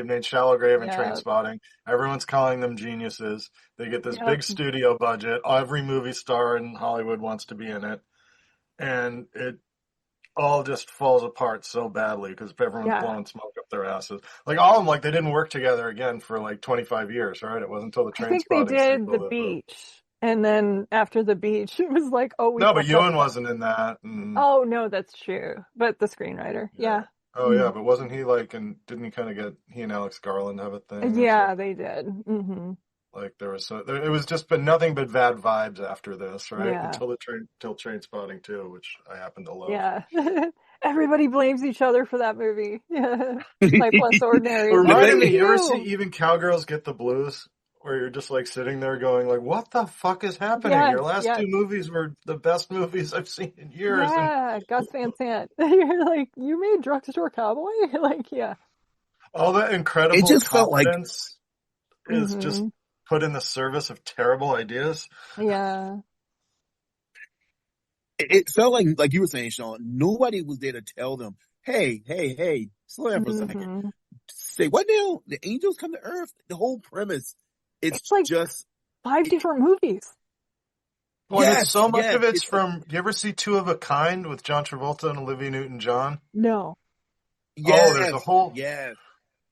Speaker 2: made Shallow Grave and
Speaker 1: Yeah.
Speaker 2: Trainspotting. Everyone's calling them geniuses. They get this
Speaker 1: Yep.
Speaker 2: big studio budget. Every movie star in Hollywood wants to be in it. And all just falls apart so badly because everyone's
Speaker 1: Yeah.
Speaker 2: blowing smoke up their asses. Like all of them, like they didn't work together again for like 25 years, right? It wasn't until the
Speaker 1: I
Speaker 2: Train
Speaker 1: think they
Speaker 2: Spotting
Speaker 1: did The
Speaker 2: sequel that.
Speaker 1: Beach. And then after The Beach, it was like, oh, we
Speaker 2: No, but
Speaker 1: fucked up.
Speaker 2: Ewan wasn't in that. And
Speaker 1: Oh, no, that's true. But the screenwriter.
Speaker 2: yeah.
Speaker 1: Yeah.
Speaker 2: Oh yeah, but wasn't he like? And didn't he kind of get he and Alex Garland have a thing or
Speaker 1: Yeah,
Speaker 2: something?
Speaker 1: they did.
Speaker 2: Like there was it was just been nothing but bad vibes after this, right?
Speaker 1: Yeah.
Speaker 2: Until Train Spotting 2, which I happen to love.
Speaker 1: Yeah. Everybody blames each other for that movie. Yeah. Life Less
Speaker 2: It
Speaker 1: Ordinary. What did
Speaker 2: reminded
Speaker 1: we
Speaker 2: me, you ever see
Speaker 1: do?
Speaker 2: Even Cowgirls Get the Blues? Where you're just like sitting there going like, what the fuck is happening?
Speaker 1: Yes,
Speaker 2: Your last
Speaker 1: yes.
Speaker 2: two movies were the best movies I've seen in years. And
Speaker 1: Yeah, Gus Van Sant. You're like, you made Drugstore Cowboy? Like, yeah.
Speaker 2: all that
Speaker 3: It
Speaker 2: incredible
Speaker 3: just felt like
Speaker 2: confidence is just put in the service of terrible ideas.
Speaker 1: Yeah.
Speaker 3: it felt like you were saying, Sean, nobody was there to tell them, hey, slow down for a second. Say, what now? The angels come to earth? The whole premise,
Speaker 1: It's like
Speaker 3: just
Speaker 1: 5 different movies.
Speaker 2: Well,
Speaker 3: yes,
Speaker 2: so much
Speaker 3: yes,
Speaker 2: of it's from. You ever see Two of a Kind with John Travolta and Olivia Newton-John?
Speaker 1: No.
Speaker 3: yes,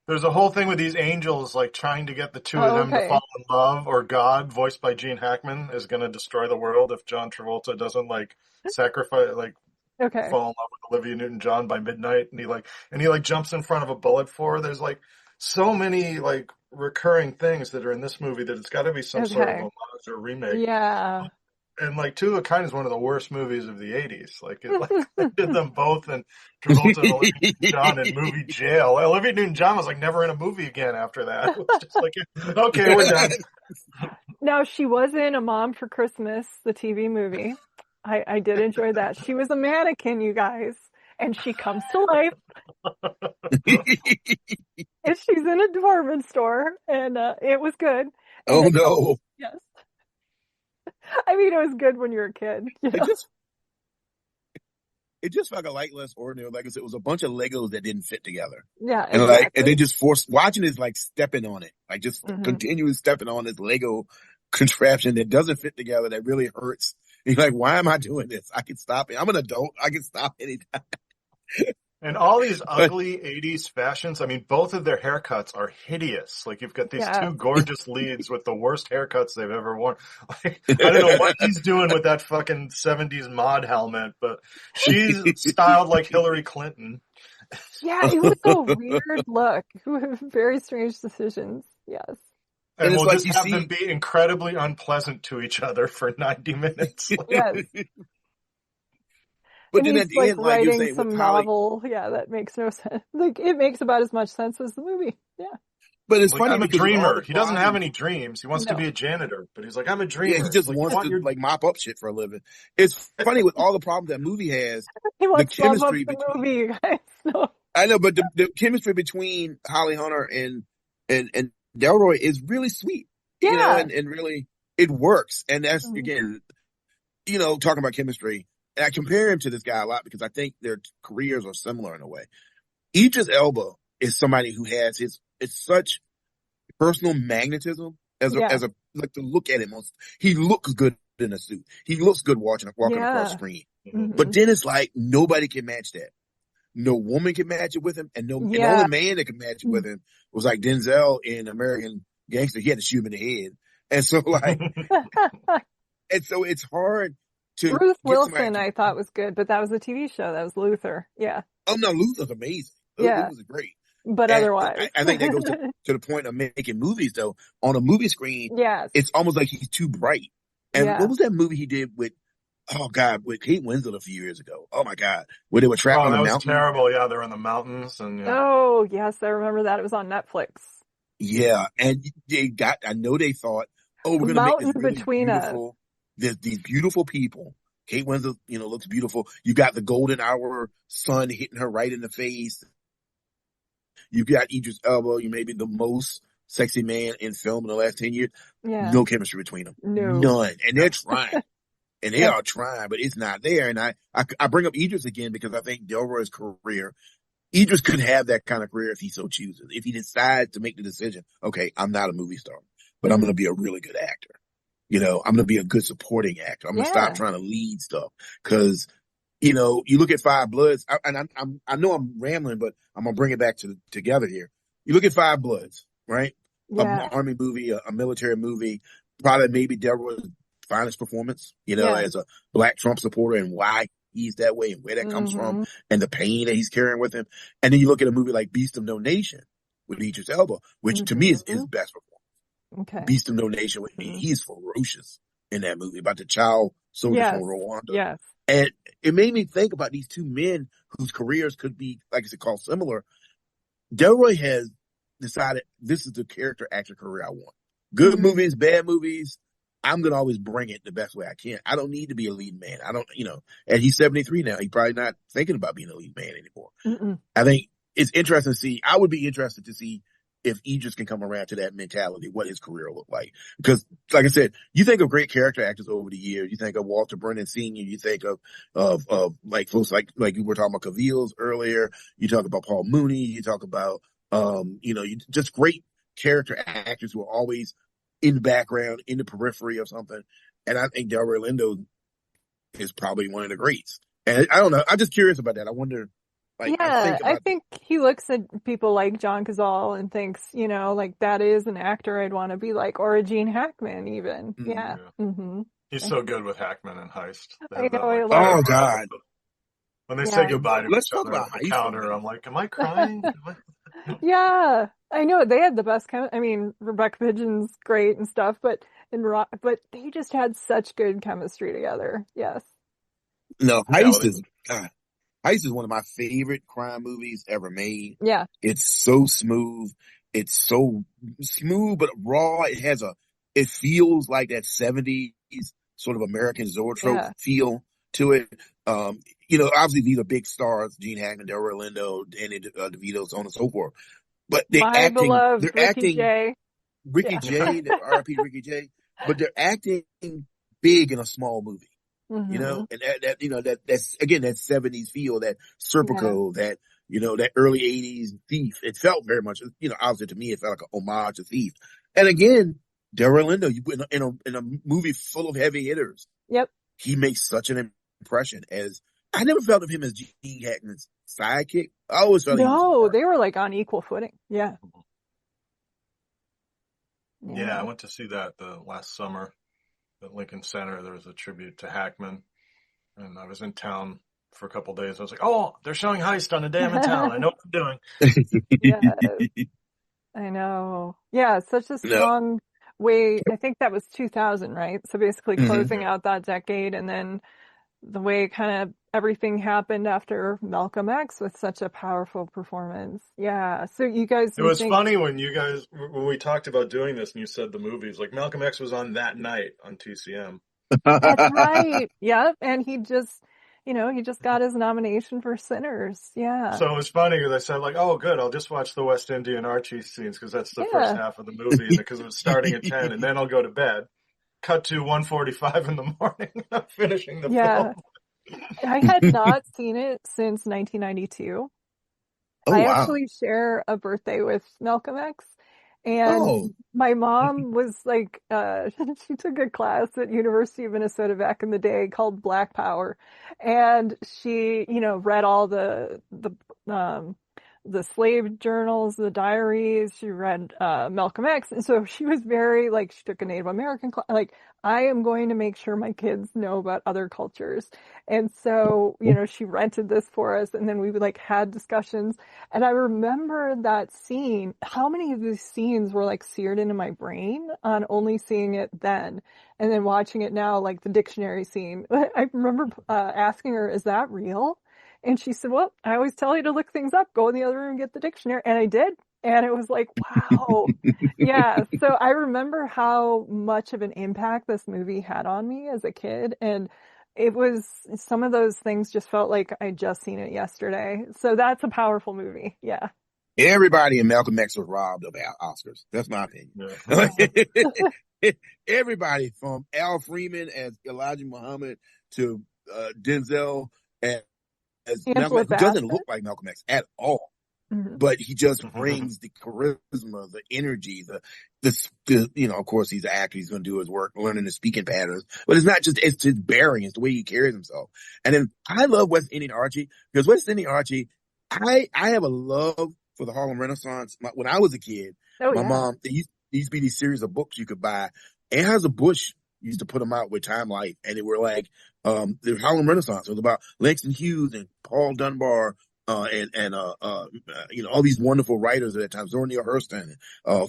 Speaker 2: There's a whole thing with these angels like trying to get the two of
Speaker 1: Oh,
Speaker 2: them to
Speaker 1: okay.
Speaker 2: fall in love, or God, voiced by Gene Hackman, is going to destroy the world if John Travolta doesn't like sacrifice, like
Speaker 1: Okay.
Speaker 2: fall in love with Olivia Newton-John by midnight, and he jumps in front of a bullet for her. There's like so many like recurring things that are in this movie that it's got to be some sort of
Speaker 1: Okay.
Speaker 2: homage or remake.
Speaker 1: Yeah.
Speaker 2: And like Two of a Kind is one of the worst movies of the '80s. Like they did them both, and Travolta and Olivia Newton-John in movie jail. Olivia Newton-John was like never in a movie again after that. It was just like, okay, we're done.
Speaker 1: Now, she was in A Mom for Christmas, the TV movie. I did enjoy that. She was a mannequin, you guys, and she comes to life. And she's in a department store, and it was good. And
Speaker 3: Oh no.
Speaker 1: yes. I mean, it was good when you were a kid. You know?
Speaker 3: It just felt like less ordinary. Like I said, it was a bunch of Legos that didn't fit together.
Speaker 1: Yeah,
Speaker 3: And
Speaker 1: exactly.
Speaker 3: and they just forced watching is like stepping on it. Like just continuing stepping on this Lego contraption that doesn't fit together, that really hurts. You're like, why am I doing this? I can stop it. I'm an adult. I can stop anytime.
Speaker 2: And all these ugly '80s fashions. I mean, both of their haircuts are hideous. Like you've got these two gorgeous leads with the worst haircuts they've ever worn. Like, I don't know what he's doing with that fucking '70s mod helmet, but she's styled like Hillary Clinton.
Speaker 1: Yeah, it was a weird look. Very strange decisions. Yes.
Speaker 2: And
Speaker 3: it's
Speaker 2: we'll
Speaker 3: like
Speaker 2: just
Speaker 3: you
Speaker 2: have
Speaker 3: see-
Speaker 2: them be incredibly unpleasant to each other for 90 minutes.
Speaker 1: Yes.
Speaker 3: But
Speaker 1: And
Speaker 3: then
Speaker 1: he's
Speaker 3: at the end, like you're
Speaker 1: writing
Speaker 3: saying,
Speaker 1: some
Speaker 3: with Holly,
Speaker 1: novel. Yeah, that makes no sense. Like, it makes about as much sense as the movie. Yeah.
Speaker 3: but it's
Speaker 2: Like,
Speaker 3: funny
Speaker 2: I'm a
Speaker 3: because with all
Speaker 2: dreamer.
Speaker 3: the
Speaker 2: He doesn't have
Speaker 3: problems-
Speaker 2: any dreams. He wants to
Speaker 1: No.
Speaker 2: be a janitor, but he's like, I'm a dreamer.
Speaker 3: Yeah, he just
Speaker 2: Like,
Speaker 3: wants
Speaker 2: you want
Speaker 3: to
Speaker 2: your-
Speaker 3: like mop up shit for a living. It's funny with all the problems that movie has.
Speaker 1: He wants to love up
Speaker 3: chemistry
Speaker 1: the
Speaker 3: between-
Speaker 1: movie, you guys. No.
Speaker 3: I know, but the chemistry between Holly Hunter and Delroy is really sweet. You know,
Speaker 1: Yeah.
Speaker 3: and really it works. And that's
Speaker 1: Mhm.
Speaker 3: again, you know, talking about chemistry. And I compare him to this guy a lot because I think their careers are similar in a way. Idris Elba is somebody who has it's such personal magnetism as a like to look at him. He looks good in a suit. He looks good walking across the screen.
Speaker 1: Mhm.
Speaker 3: But then it's like nobody can match that. No woman can match it with him, and and the
Speaker 1: Yeah.
Speaker 3: only man that can match it with him was like Denzel in American Gangster. He had to shoot him in the head, and so like, and so it's hard to.
Speaker 1: Ruth
Speaker 3: get somebody
Speaker 1: Wilson,
Speaker 3: to-
Speaker 1: I thought was good, but that was a TV show. That was Luther. Yeah.
Speaker 3: Oh no, Luther's amazing.
Speaker 1: Yeah.
Speaker 3: Luther's great.
Speaker 1: But
Speaker 3: And
Speaker 1: otherwise.
Speaker 3: I think that goes to the point of making movies though. On a movie screen,
Speaker 1: Yes.
Speaker 3: it's almost like he's too bright. And
Speaker 1: Yeah.
Speaker 3: what was that movie he did with? Oh God, with Kate Winslet a few years ago. Oh my God, where they were trapped
Speaker 2: Oh,
Speaker 3: on
Speaker 2: that
Speaker 3: the
Speaker 2: was
Speaker 3: mountain.
Speaker 2: terrible. Yeah, they're in the mountains. And yeah.
Speaker 1: Oh, yes, I remember that. It was on Netflix.
Speaker 3: Yeah, and I know they thought, oh, we're going to make this
Speaker 1: Mountains
Speaker 3: really
Speaker 1: between us.
Speaker 3: beautiful. There's these beautiful people. Kate Winslet, you know, looks beautiful. You got the golden hour sun hitting her right in the face. You got Idris Elba, you may be the most sexy man in film in the last 10 years.
Speaker 1: Yeah.
Speaker 3: No chemistry between them.
Speaker 1: No.
Speaker 3: None. And they're trying. And they are trying, but it's not there. And I bring up Idris again because I think Delroy's career, Idris could have that kind of career if he so chooses. If he decides to make the decision, okay, I'm not a movie star, but I'm going to be a really good actor. You know, I'm going to be a good supporting actor. I'm going to stop trying to lead stuff because you look at Five Bloods, I know I'm rambling, but I'm gonna bring it back together here. You look at Five Bloods, right? An
Speaker 1: Yeah.
Speaker 3: army movie, a military movie, probably maybe Delroy's finest performance,
Speaker 1: Yeah.
Speaker 3: as a black Trump supporter and why he's that way and where that comes from
Speaker 1: Mm-hmm.
Speaker 3: and the pain that he's carrying with him. And then you look at a movie like Beast of No Nation with Idris Elba, which to me is
Speaker 1: Mm-hmm.
Speaker 3: his best performance.
Speaker 1: Okay.
Speaker 3: Beast of No Nation,
Speaker 1: Mm-hmm.
Speaker 3: he's ferocious in that movie about the child soldier from
Speaker 1: Yes.
Speaker 3: Rwanda.
Speaker 1: Yes.
Speaker 3: And it made me think about these two men whose careers could be, like I said, called similar. Delroy has decided this is the character actor career I want. Good
Speaker 1: Mm-hmm.
Speaker 3: movies, bad movies. I'm going to always bring it the best way I can. I don't need to be a lead man. I don't, and he's 73 now. He's probably not thinking about being a lead man anymore.
Speaker 1: Mm-mm.
Speaker 3: I think it's interesting to see. I would be interested to see if Idris can come around to that mentality, what his career will look like. Because, like I said, you think of great character actors over the years. You think of Walter Brennan Sr. You think of like folks like you were talking about Cavill's earlier. You talk about Paul Mooney. You talk about, just great character actors who are always in the background, in the periphery of something. And I think Delroy Lindo is probably one of the greats. And I don't know. I'm just curious about that. I wonder.
Speaker 1: Yeah, I think he looks at people like John Cazale and thinks, like that is an actor I'd want to be like, or a Gene Hackman even.
Speaker 3: Mm-hmm.
Speaker 1: Yeah. Mm-hmm.
Speaker 2: He's so good with Hackman and Heist.
Speaker 1: I know, I love
Speaker 3: oh
Speaker 1: it.
Speaker 3: God.
Speaker 2: When they say goodbye to
Speaker 3: Let's
Speaker 2: each
Speaker 3: talk
Speaker 2: other
Speaker 3: about
Speaker 2: at the
Speaker 3: Heist.
Speaker 2: counter, I'm like, am I crying?
Speaker 1: Yeah, I know they had the best I mean, Rebecca Pigeon's great and stuff, but they just had such good chemistry together. Yes.
Speaker 3: No,
Speaker 2: Yeah,
Speaker 3: Heist is one of my favorite crime movies ever made.
Speaker 1: Yeah.
Speaker 3: It's so smooth. It's so smooth, but raw. It feels like that 70s sort of American Zoetrope feel to it. Obviously these are big stars, Gene Hackman, Delroy Lindo, Danny DeVito, so on and so forth. But they're acting, Ricky Jay, R.I.P. Ricky Jay, but they're acting big in a small movie.
Speaker 1: Mm-hmm.
Speaker 3: And that's again, that 70s feel, that Serpico, that early 80s Thief. It felt very much, obviously to me, it felt like an homage to Thief. And again, Delroy Lindo, you put in a movie full of heavy hitters.
Speaker 1: Yep.
Speaker 3: He makes such an impression I never felt of him as Gene Hackman's sidekick. I always felt
Speaker 1: they were like on equal footing. Yeah.
Speaker 2: Yeah, I went to see that the last summer at Lincoln Center. There was a tribute to Hackman, and I was in town for a couple of days. I was like, oh, they're showing Heist on the day I'm in town. I know what I'm doing.
Speaker 1: Yes, I know. Yeah, such a strong way. I think that was 2000, right? So basically closing out that decade, and then the way kind of everything happened after Malcolm X with such a powerful performance. Yeah. So you guys,
Speaker 2: it was funny when we talked about doing this and you said the movies, like Malcolm X was on that night on TCM.
Speaker 1: That's right. Yep. And he just got his nomination for Sinners. Yeah.
Speaker 2: So it was funny because I said like, oh, good. I'll just watch the West Indian Archie scenes because that's the first half of the movie because it was starting at 10 and then I'll go to bed. Cut to 1:45 in the morning, finishing the film.
Speaker 1: I had not seen it since 1992. I actually share a birthday with Malcolm X. And my mom was like, she took a class at University of Minnesota back in the day called Black Power. And she, read all the slave journals, the diaries. She read Malcolm X. And so she was very she took a Native American class. I am going to make sure my kids know about other cultures. And so, she rented this for us and then we had discussions. And I remember that scene, how many of these scenes were seared into my brain on only seeing it then. And then watching it now, the dictionary scene. I remember asking her, is that real? And she said, well, I always tell you to look things up, go in the other room, get the dictionary. And I did. And it was like, wow. Yeah. So I remember how much of an impact this movie had on me as a kid. And it was, some of those things just felt like I'd just seen it yesterday. So that's a powerful movie. Yeah.
Speaker 3: Everybody in Malcolm X was robbed of Oscars. That's my opinion. Yeah. Everybody from Al Freeman as Elijah Muhammad to Denzel as Malcolm X, who doesn't look like Malcolm X at all. but he just
Speaker 2: Mhm.
Speaker 3: brings the charisma, the energy, of course he's an actor. He's going to do his work, learning the speaking patterns, but it's his bearing. It's the way he carries himself. And then I love West Indian Archie because West Indian Archie, I have a love for the Harlem Renaissance. When I was a kid,
Speaker 1: Oh
Speaker 3: my
Speaker 1: yeah.
Speaker 3: mom, there used to be these series of books you could buy. Anheuser-Busch used to put them out with Time Life, and they were like, the Harlem Renaissance. It was about Langston Hughes and Paul Dunbar, all these wonderful writers at that time, Zora Neale Hurston,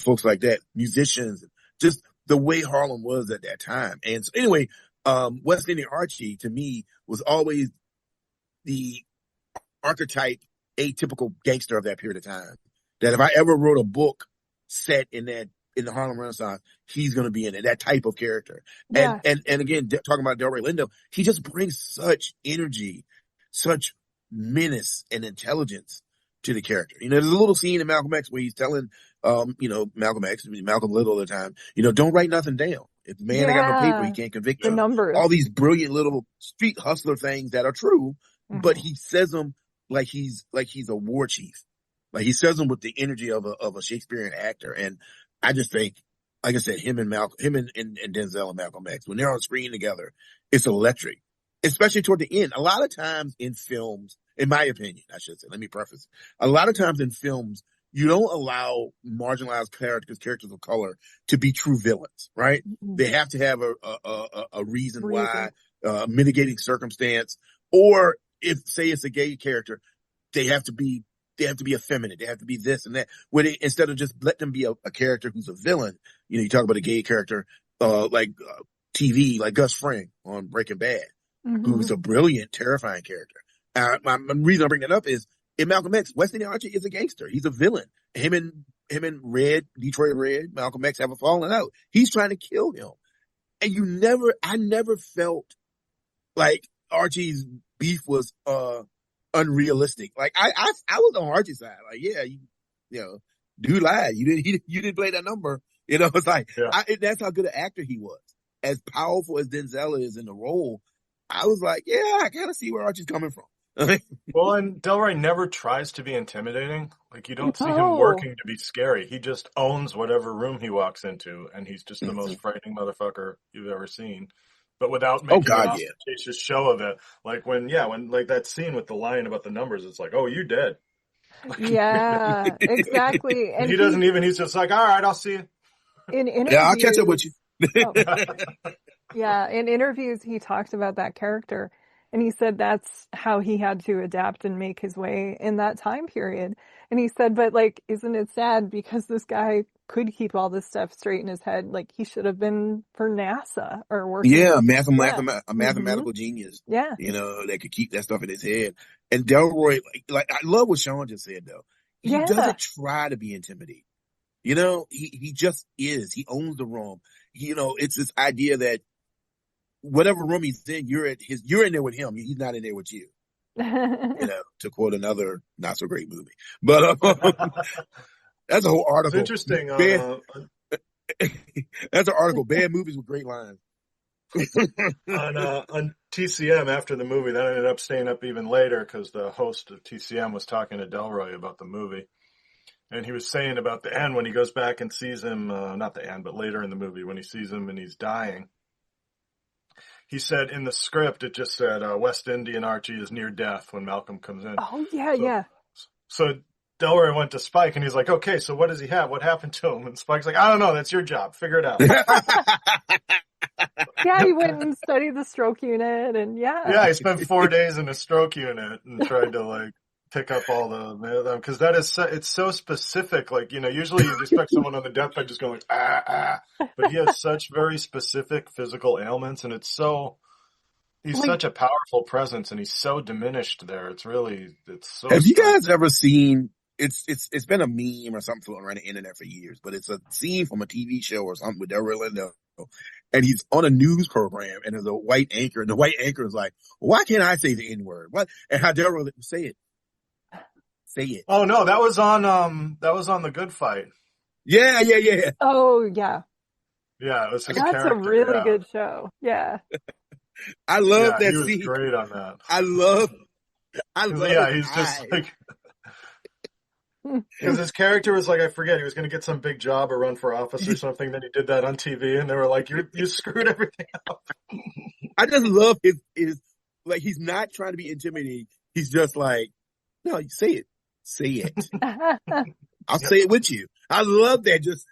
Speaker 3: folks like that, musicians, just the way Harlem was at that time. And so anyway, West Indian Archie to me was always the archetype, atypical gangster of that period of time. That if I ever wrote a book set in the Harlem Renaissance, he's going to be in it, that type of character. And
Speaker 1: Yeah.
Speaker 3: again, talking about Delroy Lindo, he just brings such energy, such menace and intelligence to the character. There's a little scene in Malcolm X where he's telling, Malcolm Little at the time, don't write nothing down. If the man ain't got no paper, he
Speaker 1: Yeah.
Speaker 3: can't convict
Speaker 1: The
Speaker 3: you.
Speaker 1: numbers.
Speaker 3: All these brilliant little street hustler things that are true, but
Speaker 1: Mhm.
Speaker 3: he says them like he's a war chief. Like he says them with the energy of a Shakespearean actor. And I just think, like I said, him and Denzel and Malcolm X, when they're on screen together, it's electric. Especially toward the end. A lot of times in films, in my opinion, I should say, let me preface. A lot of times in films, you don't allow marginalized characters of color to be true villains, right?
Speaker 1: Mhm.
Speaker 3: They have to have a reason why,
Speaker 1: Reason.
Speaker 3: mitigating circumstance, or if say it's a gay character, they have to be effeminate. They have to be this and that. Instead of just let them be a character who's a villain, you talk about a gay character, TV, like Gus Fring on Breaking Bad, who's
Speaker 1: Mhm.
Speaker 3: a brilliant, terrifying character. My reason I bring that up is in Malcolm X, West Indian Archie is a gangster. He's a villain. Him and Detroit Red, Malcolm X have a falling out. He's trying to kill him. And I never felt like Archie's beef was, unrealistic. Like I was on Archie's side. Like, yeah, dude lied. You didn't play that number. It's like,
Speaker 2: Yeah.
Speaker 3: that's how good an actor he was. As powerful as Denzel is in the role, I was like, yeah, I kind of see where Archie's coming from.
Speaker 2: Well, and Delroy never tries to be intimidating. Like you don't see him
Speaker 1: No.
Speaker 2: working to be scary. He just owns whatever room he walks into, and he's just the most
Speaker 3: Mhm.
Speaker 2: frightening motherfucker you've ever seen. But without
Speaker 3: Oh
Speaker 2: making an
Speaker 3: God, yeah.
Speaker 2: ostentatious show of it. Like when like that scene with the lion about the numbers, it's like, oh, you dead. Like,
Speaker 1: Yeah, exactly. And
Speaker 2: he doesn't even, he's just like, all right, I'll see you.
Speaker 1: in
Speaker 3: Yeah, I'll catch up with
Speaker 1: interviews,
Speaker 3: you.
Speaker 1: oh, yeah, in interviews, he talked about that character and he said that's how he had to adapt and make his way in that time period. And he said, but like, isn't it sad because this guy could keep all this stuff straight in his head? Like he should have been for NASA or working.
Speaker 3: Yeah,
Speaker 1: Yeah.
Speaker 3: a
Speaker 1: Hmm.
Speaker 3: mathematical genius,
Speaker 1: Yeah.
Speaker 3: that could keep that stuff in his head. And Delroy, like I love what Sean just said though. He
Speaker 1: Yeah.
Speaker 3: doesn't try to be intimidating. He just is. He owns the room. It's this idea that whatever room he's in, you're in there with him. He's not in there with you. To quote another not so great movie, but that's a whole
Speaker 2: It's
Speaker 3: article.
Speaker 2: interesting
Speaker 3: Bad,
Speaker 2: on
Speaker 3: that's an article. Bad movies with great lines.
Speaker 2: on TCM after the movie. That ended up staying up even later because the host of TCM was talking to Delroy about the movie. And he was saying about the end when he goes back and sees him, not the end, but later in the movie when he sees him and he's dying. He said in the script, it just said, West Indian Archie is near death when Malcolm comes in.
Speaker 1: Oh, yeah,
Speaker 2: So,
Speaker 1: yeah.
Speaker 2: so Delroy went to Spike and he's like, okay, so what does he have? What happened to him? And Spike's like, I don't know. That's your job. Figure it out.
Speaker 1: Yeah, he went and studied the stroke unit and yeah.
Speaker 2: Yeah, he spent 4 days in a stroke unit and tried to like pick up all the, because that is it's so specific. Like, usually you'd expect someone on the deathbed just going like, but he has such very specific physical ailments and he's
Speaker 1: Like,
Speaker 2: such a powerful presence and he's so diminished there. It's so
Speaker 3: Have you
Speaker 2: striking.
Speaker 3: guys ever seen? It's been a meme or something floating around the internet for years, but it's a scene from a TV show or something with Delroy Lindo, and he's on a news program, and there's a white anchor, and the white anchor is like, "Why can't I say the N word? What?" And how Delroy say it.
Speaker 2: Oh no, that was on The Good Fight.
Speaker 3: Yeah.
Speaker 1: oh, yeah.
Speaker 2: Yeah, it was his
Speaker 1: That's a
Speaker 2: character.
Speaker 1: really
Speaker 2: Yeah.
Speaker 1: good show. Yeah.
Speaker 3: I love
Speaker 2: Yeah,
Speaker 3: that
Speaker 2: he was
Speaker 3: scene.
Speaker 2: great on that.
Speaker 3: I love
Speaker 2: Yeah,
Speaker 3: his
Speaker 2: he's just
Speaker 3: eyes.
Speaker 2: like, Because his character was like, I forget, he was going to get some big job or run for office or something. Then he did that on TV, and they were like, you screwed everything up.
Speaker 3: I just love his like, he's not trying to be intimidating. He's just like, no, you say it. Say it. I'll say it with you. I love that. Just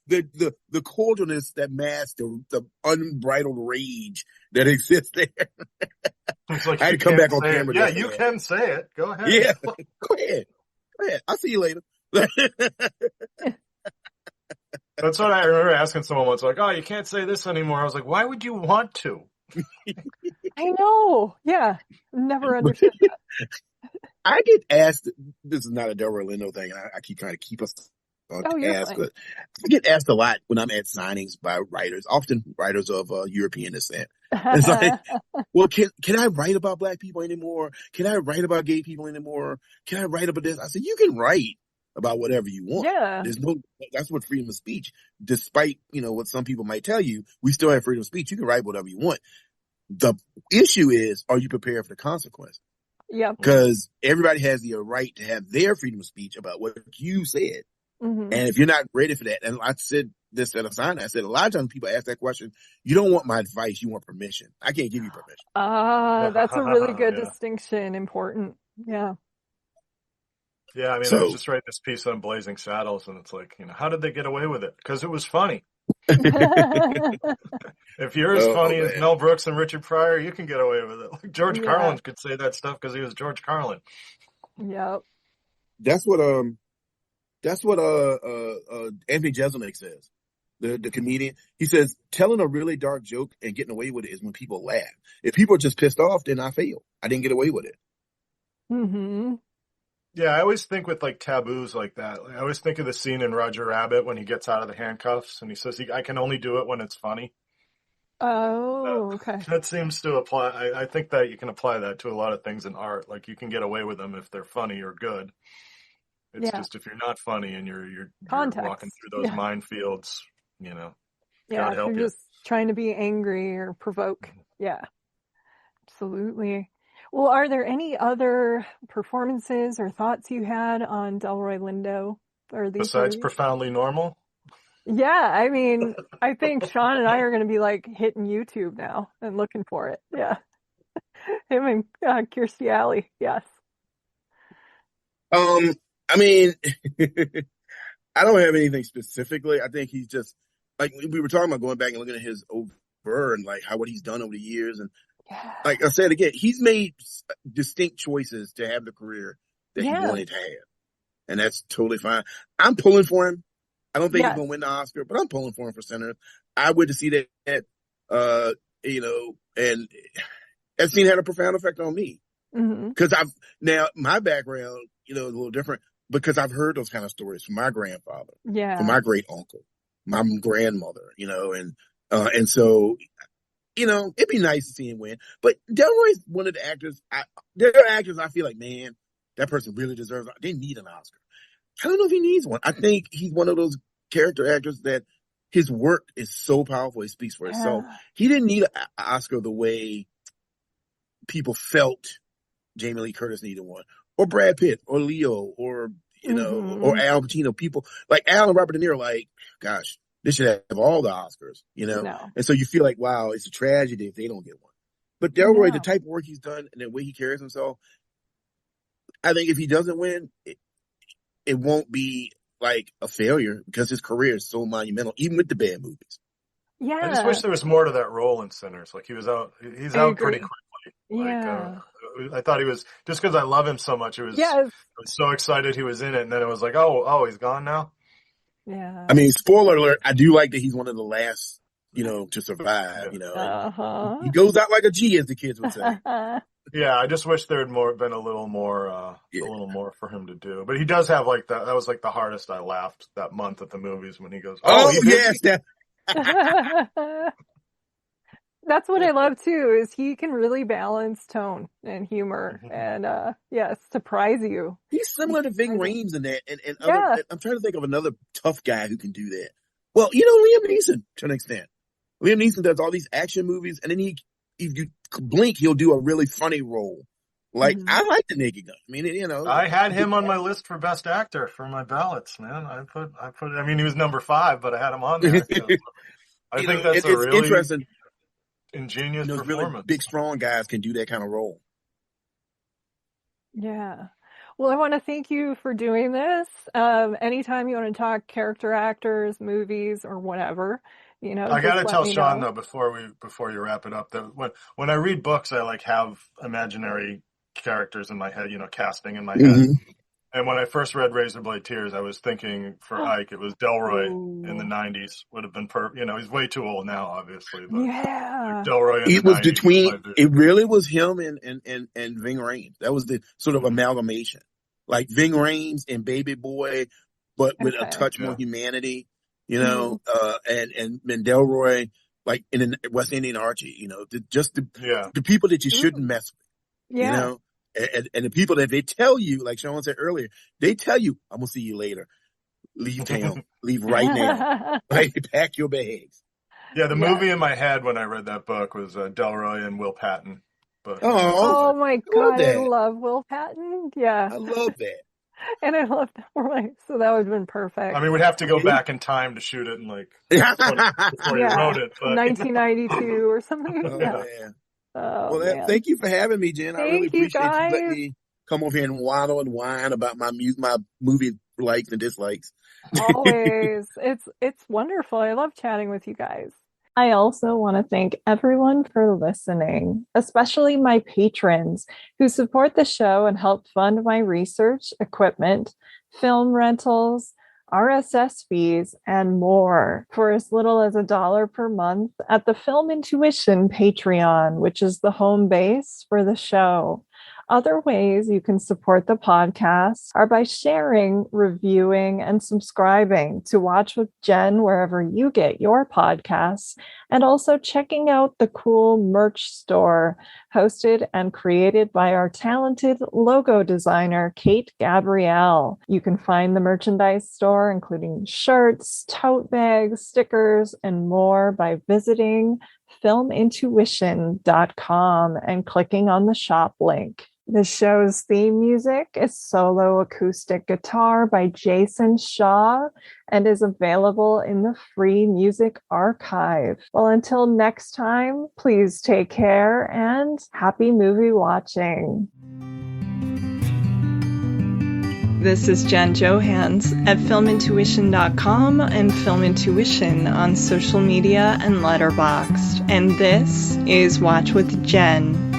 Speaker 3: the cordialness that masks the unbridled rage that exists there.
Speaker 2: It's like,
Speaker 3: I had to come back on camera.
Speaker 2: Yeah, you can say it. Go ahead.
Speaker 3: Yeah, go ahead. Go ahead. I'll see you later.
Speaker 2: That's what I remember asking someone once, like, oh, you can't say this anymore. I was like, why would you want to?
Speaker 1: I know. Yeah. Never understood that.
Speaker 3: I get asked, this is not a Delroy Lindo thing, and I keep trying to keep us on task, but I get asked a lot when I'm at signings by writers, often writers of European descent. It's like, well, can I write about black people anymore? Can I write about gay people anymore? Can I write about this? I said, you can write about whatever you want.
Speaker 1: Yeah.
Speaker 3: That's what freedom of speech, despite, what some people might tell you, we still have freedom of speech. You can write whatever you want. The issue is, are you prepared for the consequence?
Speaker 1: Yeah.
Speaker 3: Because everybody has the right to have their freedom of speech about what you said.
Speaker 1: Mm-hmm.
Speaker 3: And if you're not ready for that, and I said this at a sign, I said, a lot of times people ask that question, you don't want my advice, you want permission. I can't give you permission.
Speaker 1: That's a really good distinction. Important. Yeah.
Speaker 2: Yeah, I mean, I was just writing this piece on Blazing Saddles, and it's like, how did they get away with it? Because it was funny. If you're as funny as Mel Brooks and Richard Pryor, you can get away with it. Like George Carlin could say that stuff because he was George Carlin.
Speaker 1: Yep.
Speaker 3: That's what Anthony Jeselnik says, the comedian. He says, telling a really dark joke and getting away with it is when people laugh. If people are just pissed off, then I failed. I didn't get away with it.
Speaker 1: Mm-hmm.
Speaker 2: Yeah, I always think with like taboos like that. I always think of the scene in Roger Rabbit when he gets out of the handcuffs and he says, I can only do it when it's funny.
Speaker 1: Oh, okay.
Speaker 2: That seems to apply. I think that you can apply that to a lot of things in art. Like you can get away with them if they're funny or good. It's just if you're not funny and you're walking through those minefields, God help
Speaker 1: you're
Speaker 2: you.
Speaker 1: just trying to be angry or provoke. Yeah, absolutely. Well, are there any other performances or thoughts you had on Delroy Lindo?
Speaker 2: Besides Profoundly Normal?
Speaker 1: Yeah, I mean, I think Sean and I are going to be like hitting YouTube now and looking for it. Yeah. Him and Kirstie Alley. Yes.
Speaker 3: I mean, I don't have anything specifically. I think he's just, like, we were talking about going back and looking at his over and like what he's done over the years. And like I said, again, he's made distinct choices to have the career that he wanted to have. And that's totally fine. I'm pulling for him. I don't think he's going to win the Oscar, but I'm pulling for him for Sinners. I would to see that, and that scene had a profound effect on me. Because now my background, is a little different because I've heard those kind of stories from my grandfather, from my great uncle, my grandmother, and so, it'd be nice to see him win. But Delroy's one of the actors. There are actors I feel like, man, that person really deserves. They need an Oscar. I don't know if he needs one. I think he's one of those character actors that his work is so powerful. He speaks for itself. He didn't need an Oscar the way people felt Jamie Lee Curtis needed one, or Brad Pitt, or Leo, or or Al Pacino. People like Al and Robert De Niro, like, gosh, they should have all the Oscars, And so you feel like, wow, it's a tragedy if they don't get one. But Delroy, the type of work he's done and the way he carries himself, I think if he doesn't win, it won't be like a failure because his career is so monumental, even with the bad movies.
Speaker 1: Yeah.
Speaker 2: I just wish there was more to that role in Sinners. Like he's out pretty quickly.
Speaker 1: Yeah.
Speaker 2: I thought he was, just because I love him so much, I was so excited he was in it, and then it was like, oh, he's gone now?
Speaker 1: Yeah.
Speaker 3: I mean, spoiler alert, I do like that he's one of the last, to survive, He goes out like a G, as the kids would say.
Speaker 2: Yeah, I just wish there had been a little more for him to do. But he does have like that was like the hardest I laughed that month at the movies when he goes,
Speaker 3: yes,
Speaker 1: That's what I love too, is he can really balance tone and humor and surprise you.
Speaker 3: He's similar to Ving Rhames in that, and I'm trying to think of another tough guy who can do that. Well, Liam Neeson to an extent. Liam Neeson does all these action movies, and then if you blink, he'll do a really funny role. Like, I like the Naked Gun. I mean, you know,
Speaker 2: I had him on my list for best actor for my ballots, man. I mean, he was number 5, but I had him on there. I think that's a
Speaker 3: it's
Speaker 2: really
Speaker 3: interesting.
Speaker 2: ingenious
Speaker 3: Those really
Speaker 2: performance.
Speaker 3: big, strong guys can do that kind of role.
Speaker 1: Yeah. Well, I want to thank you for doing this. Anytime you want to talk character actors, movies, or whatever,
Speaker 2: I
Speaker 1: just
Speaker 2: gotta
Speaker 1: let
Speaker 2: tell
Speaker 1: me
Speaker 2: Sean
Speaker 1: know.
Speaker 2: though before you wrap it up that when I read books, I like have imaginary characters in my head, casting in my head.
Speaker 3: Mm-hmm.
Speaker 2: And when I first read Razorblade Tears, I was thinking for Ike, it was Delroy in the
Speaker 1: Ooh.
Speaker 2: 90s would have been perfect. He's way too old now, obviously, but like
Speaker 1: Yeah.
Speaker 2: Delroy in the
Speaker 3: It was
Speaker 2: 90s was my
Speaker 3: it
Speaker 2: vision.
Speaker 3: really was him and Ving Rhames. That was the sort of amalgamation. Like Ving Rhames and Baby Boy, but with a
Speaker 1: Okay.
Speaker 3: touch more humanity,
Speaker 1: Mhm.
Speaker 3: and Delroy, like in the West Indian Archie, the people that you shouldn't mess with,
Speaker 1: Yeah.
Speaker 3: and the people that they tell you, like Sean said earlier, they tell you, I'm going to see you later. Leave town. Leave right now. Right? Pack your bags.
Speaker 2: Yeah, the
Speaker 1: Yeah.
Speaker 2: movie in my head when I read that book was Delroy and Will Patton. But
Speaker 3: Oh,
Speaker 1: Oh my
Speaker 3: I love
Speaker 1: God, I
Speaker 3: that.
Speaker 1: love Will Patton. Yeah.
Speaker 3: I love that.
Speaker 1: And I love Delroy. So that would have been perfect.
Speaker 2: I mean, we'd have to go back in time to shoot it in like 20 before you
Speaker 1: Yeah.
Speaker 2: wrote it, but
Speaker 1: 1992 or something.
Speaker 3: Oh
Speaker 1: Yeah.
Speaker 3: man.
Speaker 1: Oh
Speaker 3: Well,
Speaker 1: man.
Speaker 3: thank you for having me, Jen. I really
Speaker 1: Thank you
Speaker 3: appreciate you letting
Speaker 1: guys.
Speaker 3: me come over here and waddle and whine about my movie likes and dislikes.
Speaker 1: Always. It's wonderful. I love chatting with you guys. I also want to thank everyone for listening, especially my patrons who support the show and help fund my research, equipment, film rentals, RSS fees, and more for as little as $1 per month at the Film Intuition Patreon, which is the home base for the show. Other ways you can support the podcast are by sharing, reviewing, and subscribing to Watch with Jen wherever you get your podcasts, and also checking out the cool merch store hosted and created by our talented logo designer, Kate Gabrielle. You can find the merchandise store, including shirts, tote bags, stickers, and more by visiting filmintuition.com and clicking on the shop link. The show's theme music is solo acoustic guitar by Jason Shaw and is available in the free music archive. Well, until next time, please take care and happy movie watching. This is Jen Johans at filmintuition.com and Film Intuition on social media and Letterboxd. And this is Watch with Jen.